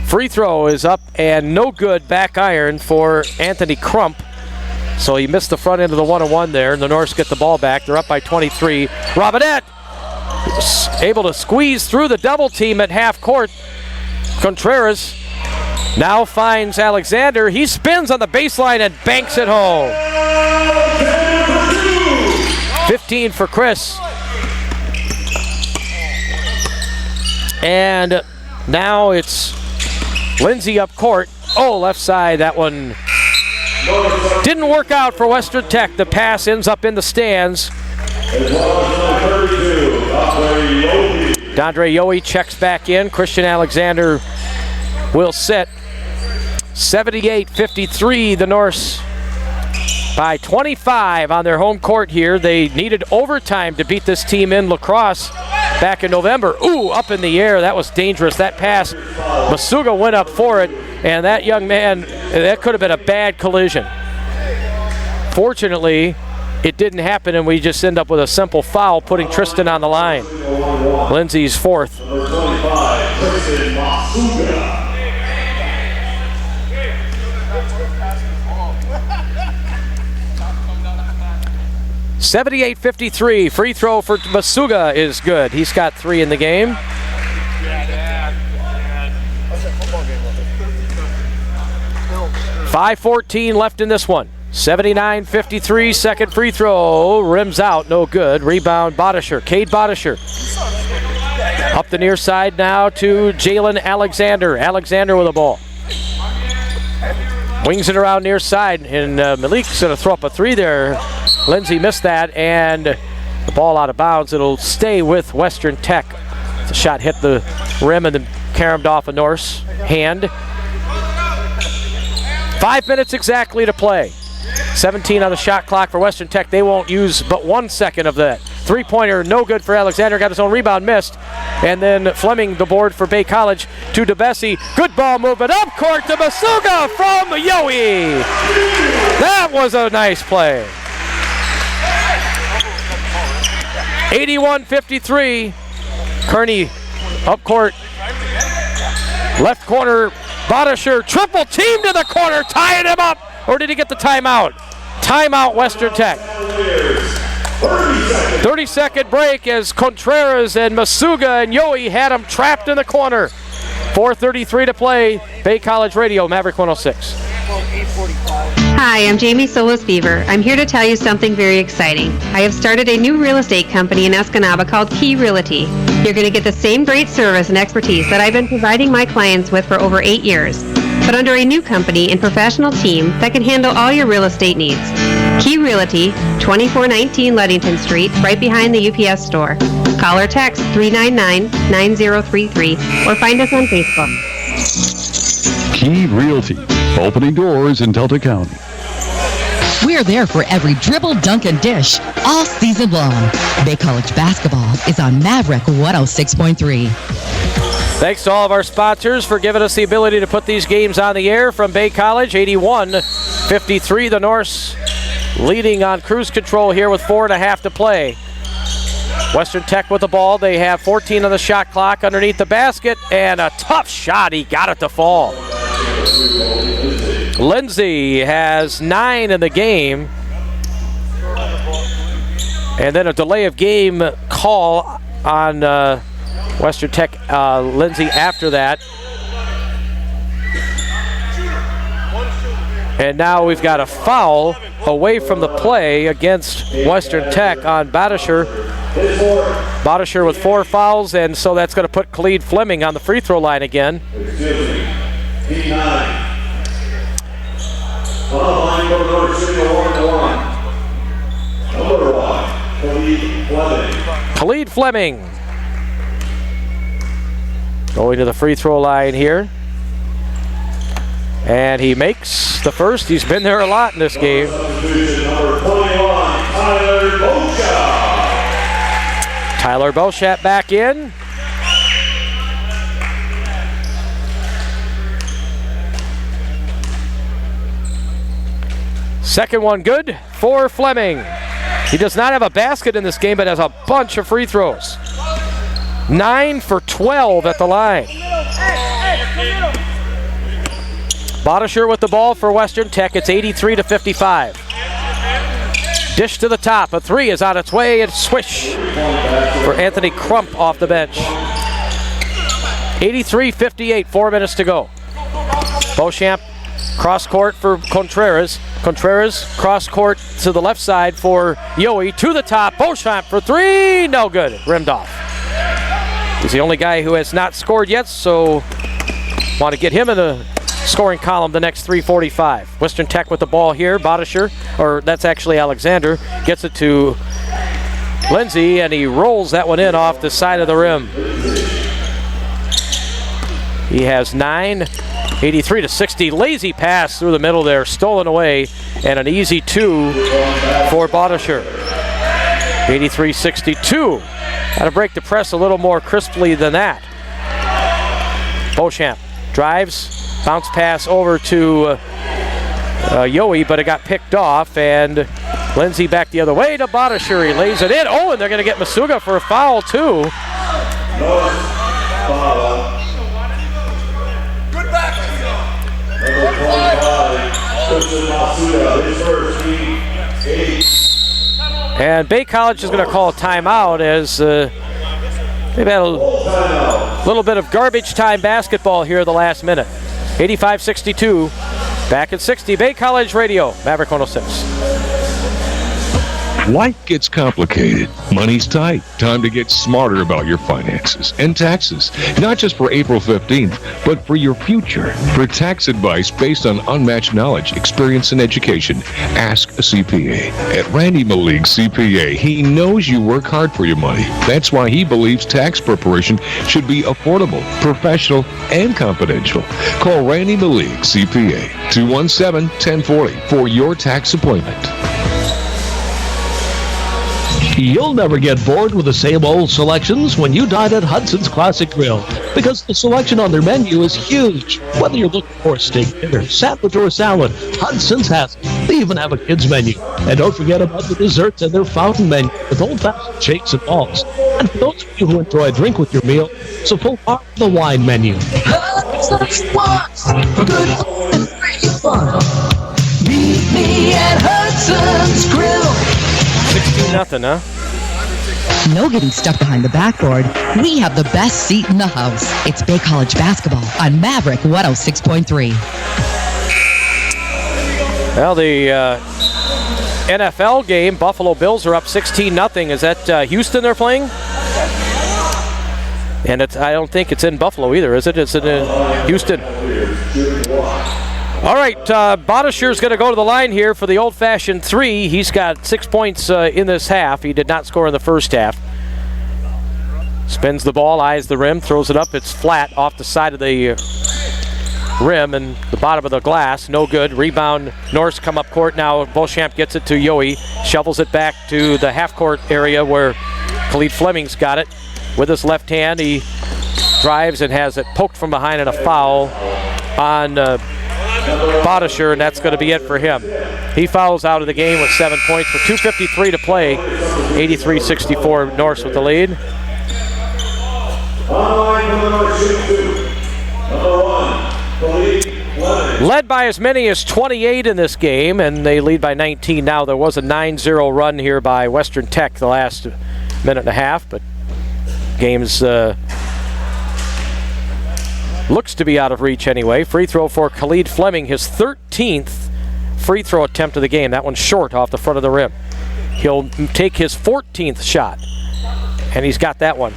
Free throw is up and no good. Back iron for Anthony Crump. So he missed the front end of the 1-on-1 there. And the Norse get the ball back. They're up by 23. Robinette able to squeeze through the double team at half court. Contreras now finds Alexander. He spins on the baseline and banks it home. 15 for Chris. And now it's Lindsay up court. Oh, left side. That one didn't work out for Western Tech. The pass ends up in the stands. Dondre Yohe checks back in. Christian Alexander will sit. 78-53, the Norse by 25 on their home court here. They needed overtime to beat this team in lacrosse back in November. Ooh, up in the air. That was dangerous. That pass, Masuga went up for it, and that young man, that could have been a bad collision. Fortunately, it didn't happen, and we just end up with a simple foul, putting Tristan on the line. Lindsay's fourth. 78-53, free throw for Masuga is good. He's got 3 in the game. .5:14 left in this one. 79-53, second free throw, rims out, no good. Rebound, Bodisher, Cade Bodisher. Up the near side now to Jalen Alexander. Alexander with the ball. Wings it around near side, and Malik's going to throw up a 3 there. Lindsay missed that, and the ball out of bounds. It'll stay with Western Tech. The shot hit the rim and then caromed off a Norse hand. 5 minutes exactly to play. 17 on the shot clock for Western Tech. They won't use but 1 second of that. Three-pointer, no good for Alexander. Got his own rebound, missed. And then Fleming, the board for Bay College, to DeBessie. Good ball movement up court to Masuga from Yohe. That was a nice play. 81-53. Kearney up court. Left corner, Bodisher, triple team to the corner, tying him up. Or did he get the timeout? Timeout, Western Tech. 30-second break as Contreras and Masuga and Yohe had him trapped in the corner. 4:33 to play. Bay College Radio, Maverick 106. Hi, I'm Jamie Solis Beaver. I'm here to tell you something very exciting. I have started a new real estate company in Escanaba called Key Realty. You're going to get the same great service and expertise that I've been providing my clients with for over 8 years, but under a new company and professional team that can handle all your real estate needs. Key Realty, 2419 Ludington Street, right behind the UPS store. Call or text 399-9033 or find us on Facebook. Key Realty, opening doors in Delta County. We're there for every dribble, dunk, and dish all season long. Bay College basketball is on Maverick 106.3. Thanks to all of our sponsors for giving us the ability to put these games on the air from Bay College. 81-53, the Norse leading on cruise control here with 4.5 to play. Western Tech with the ball. They have 14 on the shot clock underneath the basket, and a tough shot. He got it to fall. Lindsay has 9 in the game. And then a delay of game call on Western Tech, Lindsay after that. And now we've got a foul away from the play against Western Tech on Bodisher. Bodisher with 4 fouls, and so that's going to put Khalid Fleming on the free throw line again. Khalid Fleming going to the free throw line here. And he makes the first. He's been there a lot in this game. Tyler Bochat back in. Second one good for Fleming. He does not have a basket in this game, but has a bunch of free throws. 9 for 12 at the line. Bodisher with the ball for Western Tech. It's 83-55. Dish to the top. A three is on its way, and swish for Anthony Crump off the bench. 83-58, 4 minutes to go. Beauchamp cross court for Contreras. Contreras cross court to the left side for Yohe. To the top, Beauchamp for three, no good, rimmed off. He's the only guy who has not scored yet, so want to get him in the scoring column the next 3:45. Western Tech with the ball here. Bodisher, or that's actually Alexander, gets it to Lindsay, and he rolls that one in off the side of the rim. He has 9, 83-60. Lazy pass through the middle there, stolen away, and an easy two for Bodisher. 83-62. Got to break the press a little more crisply than that. Beauchamp drives, bounce pass over to Yohe, but it got picked off, and Lindsay back the other way to Bodisher. He lays it in. Oh, and they're going to get Masuga for a foul too. And Bay College is going to call a timeout as they've had a little bit of garbage time basketball here the last minute. 85-62, back at 60. Bay College Radio, Maverick 106. Life gets complicated. Money's tight. Time to get smarter about your finances and taxes. Not just for April 15th, but for your future. For tax advice based on unmatched knowledge, experience, and education, ask a CPA. At Randy Malik CPA, he knows you work hard for your money. That's why he believes tax preparation should be affordable, professional, and confidential. Call Randy Malik CPA, 217-1040 for your tax appointment. You'll never get bored with the same old selections when you dine at Hudson's Classic Grill, because the selection on their menu is huge. Whether you're looking for a steak dinner, sandwich, or salad, Hudson's has it. They even have a kids menu. And don't forget about the desserts and their fountain menu with old-fashioned shakes and balls. And for those of you who enjoy a drink with your meal, it's a full part of the wine menu. Hudson's Watch for good food and great fun. Meet me at Hudson's Grill. 16-0, huh? No getting stuck behind the backboard. We have the best seat in the house. It's Bay College basketball on Maverick 106.3. Well, the NFL game, Buffalo Bills are up 16-0. Is that Houston they're playing? And I don't think it's in Buffalo either, is it? It's in Houston. All right, Bodisher's going to go to the line here for the old-fashioned three. He's got 6 points in this half. He did not score in the first half. Spins the ball, eyes the rim, throws it up. It's flat off the side of the rim and the bottom of the glass. No good. Rebound. Norse come up court now. Beauchamp gets it to Yohe. Shovels it back to the half-court area where Khalid Fleming's got it. With his left hand, he drives and has it poked from behind and a foul on Bodisher, and that's going to be it for him. He fouls out of the game with 7 points with 2:53 to play. 83-64, Norse with the lead. Led by as many as 28 in this game, and they lead by 19 now. There was a 9-0 run here by Western Tech the last minute and a half, but game's looks to be out of reach anyway. Free throw for Khalid Fleming, his 13th free throw attempt of the game. That one's short off the front of the rim. He'll take his 14th shot, and he's got that one.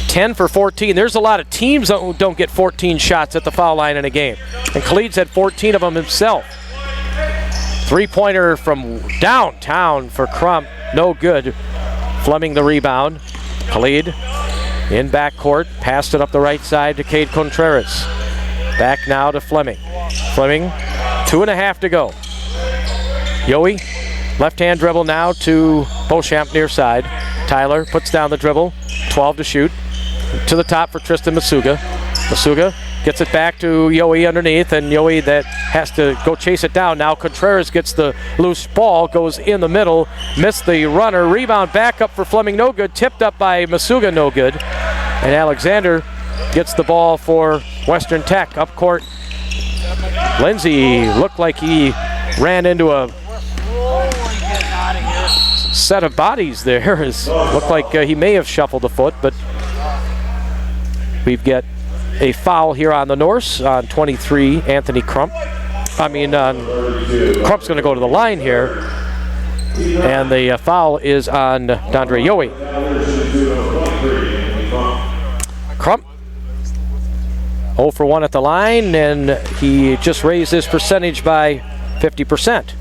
10 for 14. There's a lot of teams that don't get 14 shots at the foul line in a game, and Khalid's had 14 of them himself. Three-pointer from downtown for Crump, no good. Fleming the rebound. Khalid in backcourt, passed it up the right side to Cade Contreras. Back now to Fleming. Fleming, 2.5 to go. Yohe, left-hand dribble now to Beauchamp near side. Tyler puts down the dribble, 12 to shoot. To the top for Tristan Masuga. Masuga gets it back to Yohe underneath, and Yohe that has to go chase it down. Now Contreras gets the loose ball, goes in the middle, missed the runner. Rebound back up for Fleming, no good. Tipped up by Masuga, no good. And Alexander gets the ball for Western Tech. Up court, Lindsay looked like he ran into a set of bodies there. Looked like he may have shuffled a foot, but we've got a foul here on the Norse on 23, Anthony Crump. Crump's going to go to the line here, and the foul is on D'Andre Yohe. Crump 0 for 1 at the line, and he just raised his percentage by 50%.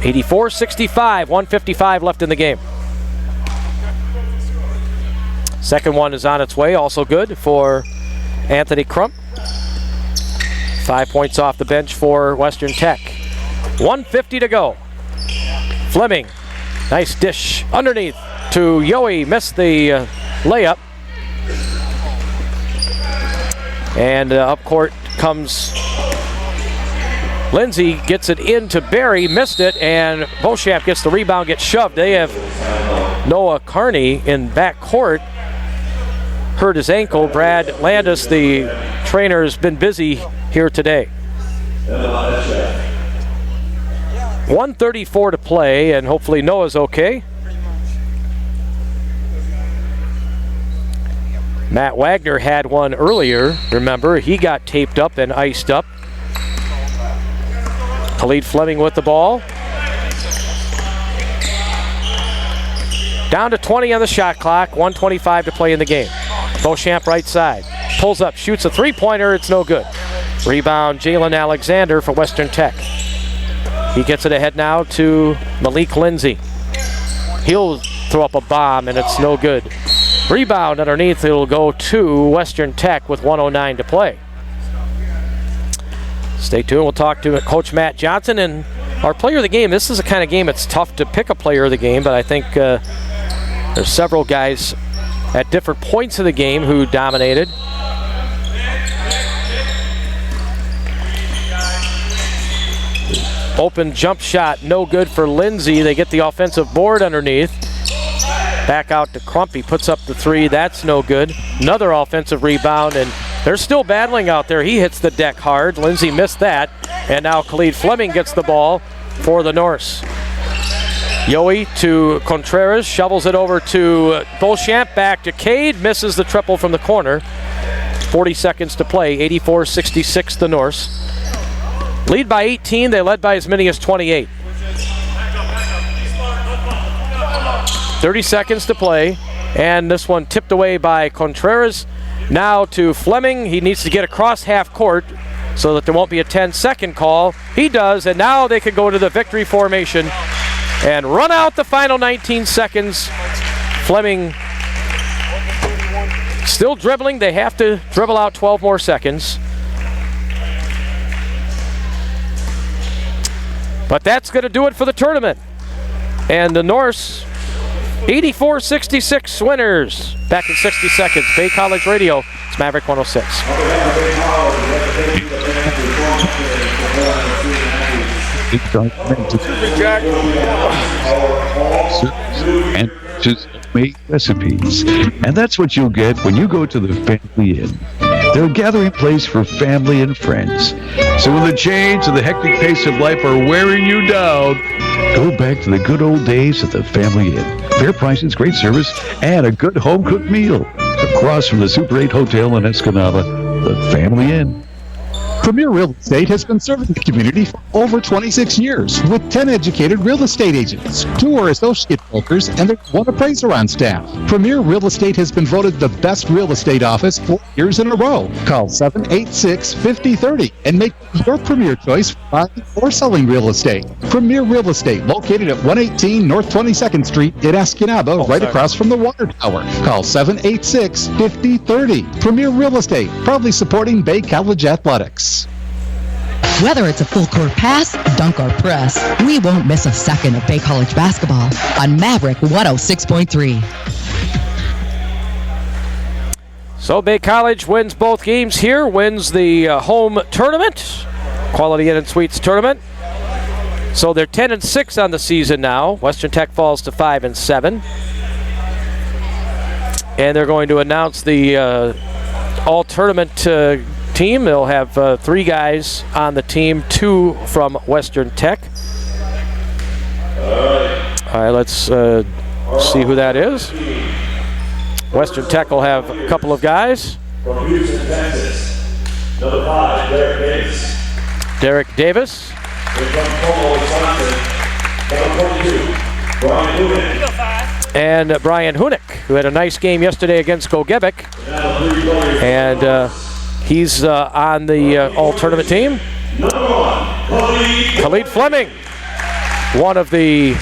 84-65, 1:55 left in the game. Second one is on its way, also good for Anthony Crump. 5 points off the bench for Western Tech. 1:50 to go. Fleming, nice dish underneath to Yohe, missed the layup. And up court comes Lindsay, gets it into Barry, missed it, and Beauchamp gets the rebound, gets shoved. They have Noah Carney in back court, hurt his ankle. Brad Landis, the trainer, has been busy here today. 1:34 to play, and hopefully Noah's okay. Matt Wagner had one earlier, remember. He got taped up and iced up. Khalid Fleming with the ball. Down to 20 on the shot clock, 1:25 to play in the game. Beauchamp right side. Pulls up, shoots a three-pointer, it's no good. Rebound, Jalen Alexander for Western Tech. He gets it ahead now to Malik Lindsay. He'll throw up a bomb, and it's no good. Rebound underneath, it'll go to Western Tech with 1:09 to play. Stay tuned, we'll talk to Coach Matt Johnson and our player of the game. This is the kind of game it's tough to pick a player of the game, but I think there's several guys at different points of the game who dominated. Open jump shot, no good for Lindsay. They get the offensive board underneath. Back out to Crump, he puts up the three, that's no good. Another offensive rebound, and they're still battling out there. He hits the deck hard. Lindsay missed that, and now Khalid Fleming gets the ball for the Norse. Yohe to Contreras, shovels it over to Beauchamp, back to Cade, misses the triple from the corner. 40 seconds to play, 84-66 the Norse. Lead by 18, they led by as many as 28. 30 seconds to play, and this one tipped away by Contreras. Now to Fleming, he needs to get across half court so that there won't be a 10-second call. He does, and now they can go to the victory formation and run out the final 19 seconds. Fleming still dribbling. They have to dribble out 12 more seconds. But that's going to do it for the tournament. And the Norse, 84-66 winners. Back in 60 seconds. Bay College Radio. It's Maverick 106. And just make recipes. And that's what you'll get when you go to the Family Inn. They're a gathering place for family and friends. So when the chains and the hectic pace of life are wearing you down, go back to the good old days at the Family Inn. Fair prices, great service, and a good home-cooked meal. Across from the Super 8 Hotel in Escanaba, the Family Inn. Premier Real Estate has been serving the community for over 26 years with 10 educated real estate agents, 2 are associate brokers, and there's 1 appraiser on staff. Premier Real Estate has been voted the best real estate office 4 years in a row. Call 786-5030 and make your premier choice for buying or selling real estate. Premier Real Estate, located at 118 North 22nd Street in Escanaba, right across from the water tower. Call 786-5030. Premier Real Estate, proudly supporting Bay College Athletics. Whether it's a full court pass, dunk, or press, we won't miss a second of Bay College basketball on Maverick 106.3. So Bay College wins both games here, wins the home tournament, Quality Inn and Suites tournament. So they're 10-6 on the season now. Western Tech falls to 5-7. and they're going to announce the all-tournament team. They'll have 3 guys on the team, 2 from Western Tech. All right, let's see who that is. Western Tech will have a couple of guys. From Houston, Texas, number 5, Derek Davis. Derek Davis. From Como, Wisconsin, number 22, Brian Hunick. And Brian Hunick, who had a nice game yesterday against Gogebic. And he's on the all-tournament team. Number 1, Khalid Fleming, one of the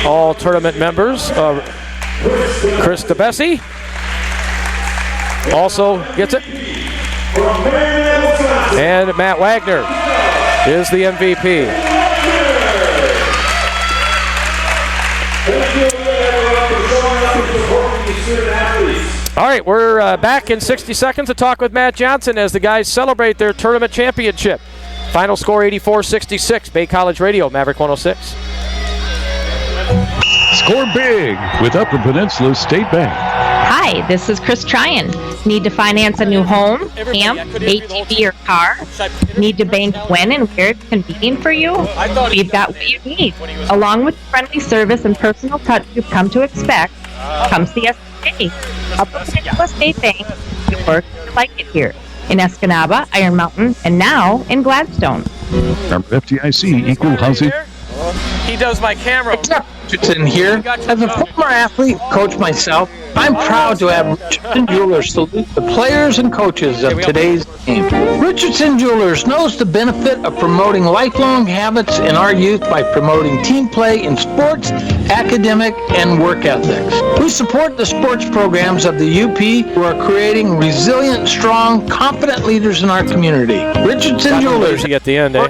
all-tournament members. Chris DeBessie also gets it. And Matt Wagner is the MVP. All right, we're back in 60 seconds to talk with Matt Johnson as the guys celebrate their tournament championship. Final score 84-66. Bay College Radio, Maverick 106. Score big with Upper Peninsula State Bank. Hi, this is Chris Tryon. Need to finance a new home, camp, ATV, or car? Need to bank when and where it's convenient for you? We've got what you need. Along with friendly service and personal touch you've come to expect, come see us today. Upper Peninsula State Bank, you work like it here. In Escanaba, Iron Mountain, and now in Gladstone. Remember FDIC, equal housing. He does my camera. Richardson here. As a former athlete, coach myself, I'm proud to have Richardson Jewelers salute the players and coaches of today's game. Richardson Jewelers knows the benefit of promoting lifelong habits in our youth by promoting team play in sports, academic, and work ethics. We support the sports programs of the UP who are creating resilient, strong, confident leaders in our community. Richardson Jewelers at the end, eh?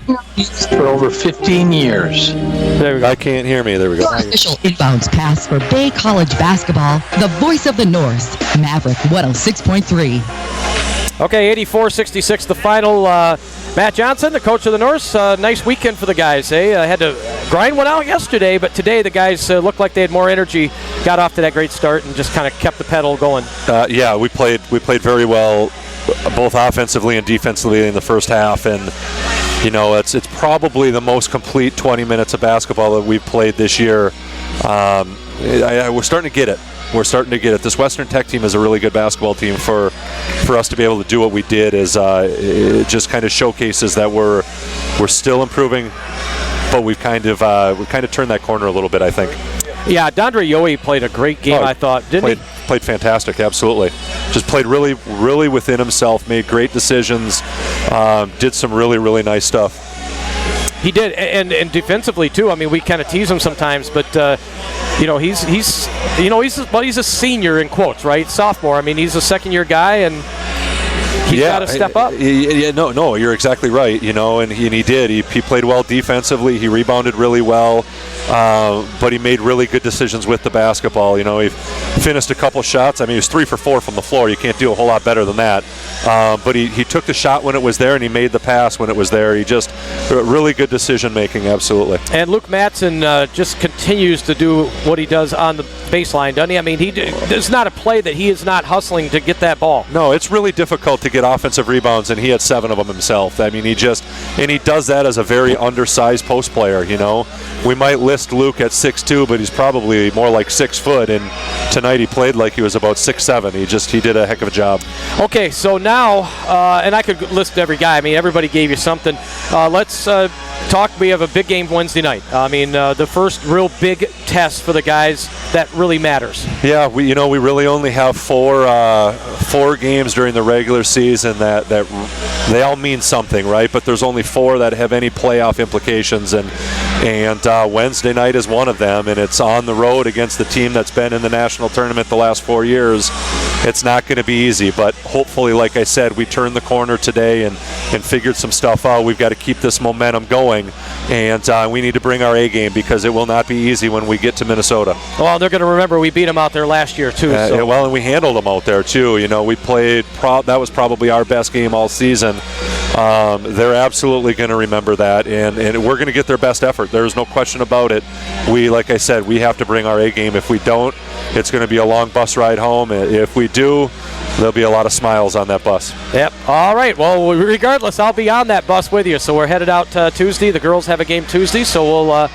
For over 15 years. There we go. I can't hear me. There we go. Your official inbounds pass for Bay College basketball, the voice of the North, Maverick 106.3. Okay, 84-66, the final. Matt Johnson, the coach of the Norse. Nice weekend for the guys, eh? I had to grind one out yesterday, but today the guys looked like they had more energy, got off to that great start, and just kind of kept the pedal going. Yeah, we played very well, both offensively and defensively in the first half, and you know, it's probably the most complete 20 minutes of basketball that we've played this year. We're starting to get it. This Western Tech team is a really good basketball team. For us to be able to do what we did is it just kind of showcases that we're still improving, but we've kind of turned that corner a little bit, I think. Yeah, Dondre Yohe played a great game, I thought, didn't he? Played fantastic, absolutely. Just played really, really within himself, made great decisions, did some really, really nice stuff. He did, and defensively too. I mean, we kind of tease him sometimes, but he's a senior in quotes, right? Sophomore. I mean, he's a second-year guy, and he's got to step up. No, you're exactly right. And he did. He played well defensively. He rebounded really well, but he made really good decisions with the basketball. He finished a couple shots. I mean, he was 3 for 4 from the floor. You can't do a whole lot better than that. But he took the shot when it was there, and he made the pass when it was there. He just really good decision making, absolutely. And Luke Matson just continues to do what he does on the baseline, doesn't he? I mean, there's not a play that he is not hustling to get that ball. No, it's really difficult to get offensive rebounds, and he had 7 of them himself. I mean, he does that as a very undersized post player. We might list Luke at 6'2", but he's probably more like 6 foot. And tonight he played like he was about 6'7". He did a heck of a job. Okay, so now, and I could list every guy. I mean, everybody gave you something. Let's talk. We have a big game Wednesday night. I mean, the first real big test for the guys that really matters. Yeah, we really only have four games during the regular season that they all mean something, right? But there's only 4 that have any playoff implications, and Wednesday night is one of them, and it's on the road against the team that's been in the national tournament the last 4 years. It's not going to be easy, but hopefully, like I said, we turned the corner today and figured some stuff out. We've got to keep this momentum going, and we need to bring our A game because it will not be easy when we get to Minnesota. Well, they're going to remember we beat them out there last year, too. And we handled them out there, too. We played, that was probably our best game all season. They're absolutely going to remember that, and we're going to get their best effort. There's no question about it. Like I said, we have to bring our A game. If we don't, it's going to be a long bus ride home. If we do, there'll be a lot of smiles on that bus. Yep. All right. Well, regardless, I'll be on that bus with you. So we're headed out Tuesday. The girls have a game Tuesday, so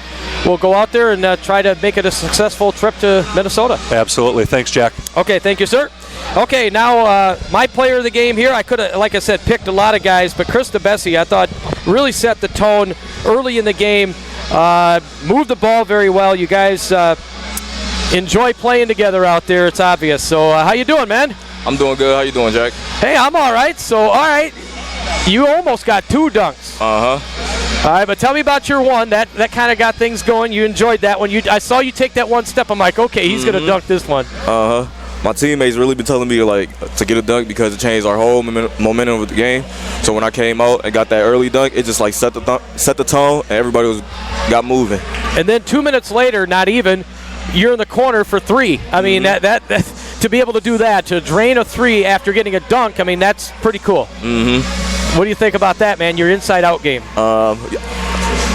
we'll go out there and try to make it a successful trip to Minnesota. Absolutely. Thanks, Jack. Okay. Thank you, sir. Okay, now my player of the game here, I could have, like I said, picked a lot of guys, but Krista Bessie, I thought, really set the tone early in the game, moved the ball very well. You guys enjoy playing together out there, it's obvious. So how you doing, man? I'm doing good. How you doing, Jack? Hey, I'm all right. So, all right, you almost got 2 dunks. Uh-huh. All right, but tell me about your one. That kind of got things going. You enjoyed that one. I saw you take that one step. I'm like, okay, he's going to dunk this one. Uh-huh. My teammates really been telling me to get a dunk because it changed our whole momentum of the game. So when I came out and got that early dunk, it just set the tone, and everybody got moving. And then 2 minutes later, not even, you're in the corner for 3. I mean, that to be able to do that, to drain a 3 after getting a dunk, I mean, that's pretty cool. Mm-hmm. What do you think about that, man? Your inside-out game.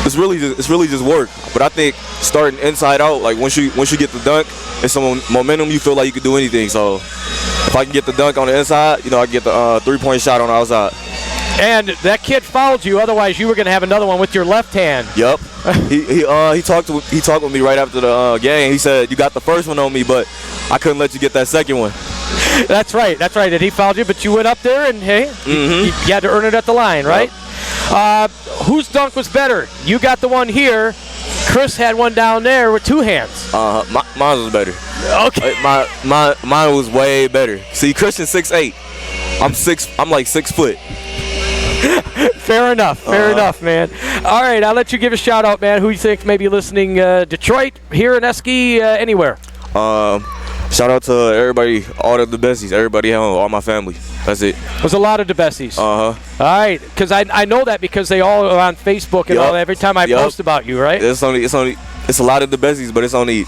It's really just work. But I think starting inside out, like once you get the dunk, it's some momentum. You feel like you can do anything. So if I can get the dunk on the inside, I can get the 3-point shot on the outside. And that kid fouled you. Otherwise, you were going to have another one with your left hand. Yep. he talked with me right after the game. He said, "You got the first one on me, but I couldn't let you get that second one." That's right. And he fouled you, but you went up there and hey, you had to earn it at the line, right? Yep. Whose dunk was better? You got the one here. Chris had one down there with 2 hands. Mine was better. Okay. Mine was way better. See, Christian's 6'8". I'm like 6 foot. Fair enough, man. All right, I'll let you give a shout out, man. Who you think may be listening? Detroit, here in Esky, anywhere? Shout out to everybody, all the Bessies, everybody at home, all my family. That's it. There's a lot of Bessies. Uh-huh. All right, because I know that because they all are on Facebook and all. Every time I post about you, right? It's a lot of Bessies, but it's only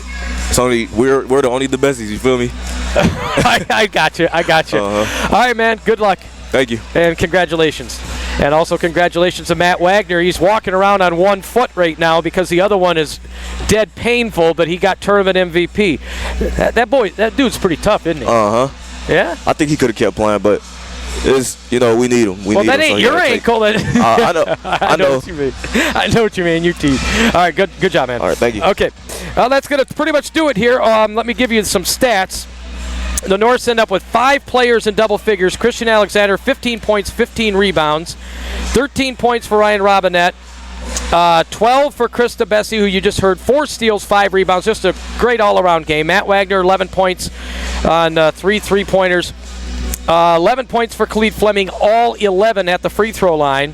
we're the only Bessies. You feel me? I got you. Uh-huh. All right, man. Good luck. Thank you. And congratulations. And also congratulations to Matt Wagner. He's walking around on 1 foot right now because the other one is dead painful, but he got tournament MVP. That dude's pretty tough, isn't he? Uh-huh. Yeah? I think he could have kept playing, but we need him. That ain't your ankle. I know. I know what you mean. I know what you mean. Your teeth. All right, good job, man. All right, thank you. Okay. Well, that's going to pretty much do it here. Let me give you some stats. The Norse end up with 5 players in double figures. Christian Alexander, 15 points, 15 rebounds. 13 points for Ryan Robinette. 12 for Krista Bessie, who you just heard. 4 steals, 5 rebounds. Just a great all-around game. Matt Wagner, 11 points on 3 3-pointers. 11 points for Khalid Fleming, all 11 at the free throw line.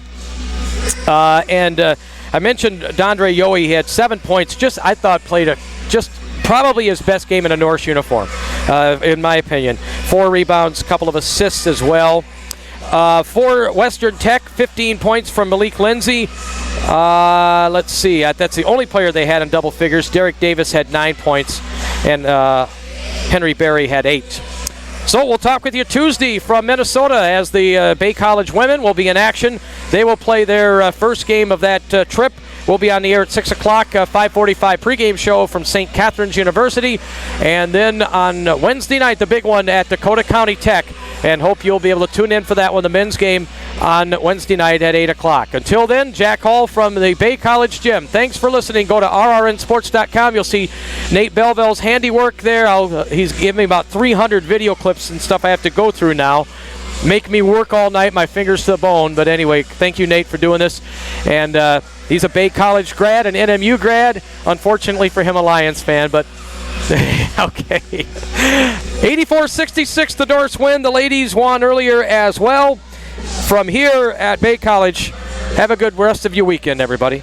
And I mentioned Dondre Yohe. He had 7 points. I thought played probably his best game in a Norse uniform, in my opinion. 4 rebounds, a couple of assists as well. For Western Tech, 15 points from Malik Lindsay. Let's see. That's the only player they had in double figures. Derek Davis had 9 points, and Henry Berry had 8. So we'll talk with you Tuesday from Minnesota as the Bay College women will be in action. They will play their first game of that trip. We'll be on the air at 6 o'clock, 5:45 pregame show from St. Catherine's University. And then on Wednesday night, the big one at Dakota County Tech. And hope you'll be able to tune in for that one, the men's game, on Wednesday night at 8 o'clock. Until then, Jack Hall from the Bay College Gym. Thanks for listening. Go to rrnsports.com. You'll see Nate Belleville's handiwork there. He's given me about 300 video clips and stuff I have to go through now. Make me work all night, my fingers to the bone. But anyway, thank you, Nate, for doing this. And he's a Bay College grad, an NMU grad. Unfortunately for him, a Lions fan, but okay. 84-66, the Norse win. The ladies won earlier as well. From here at Bay College, have a good rest of your weekend, everybody.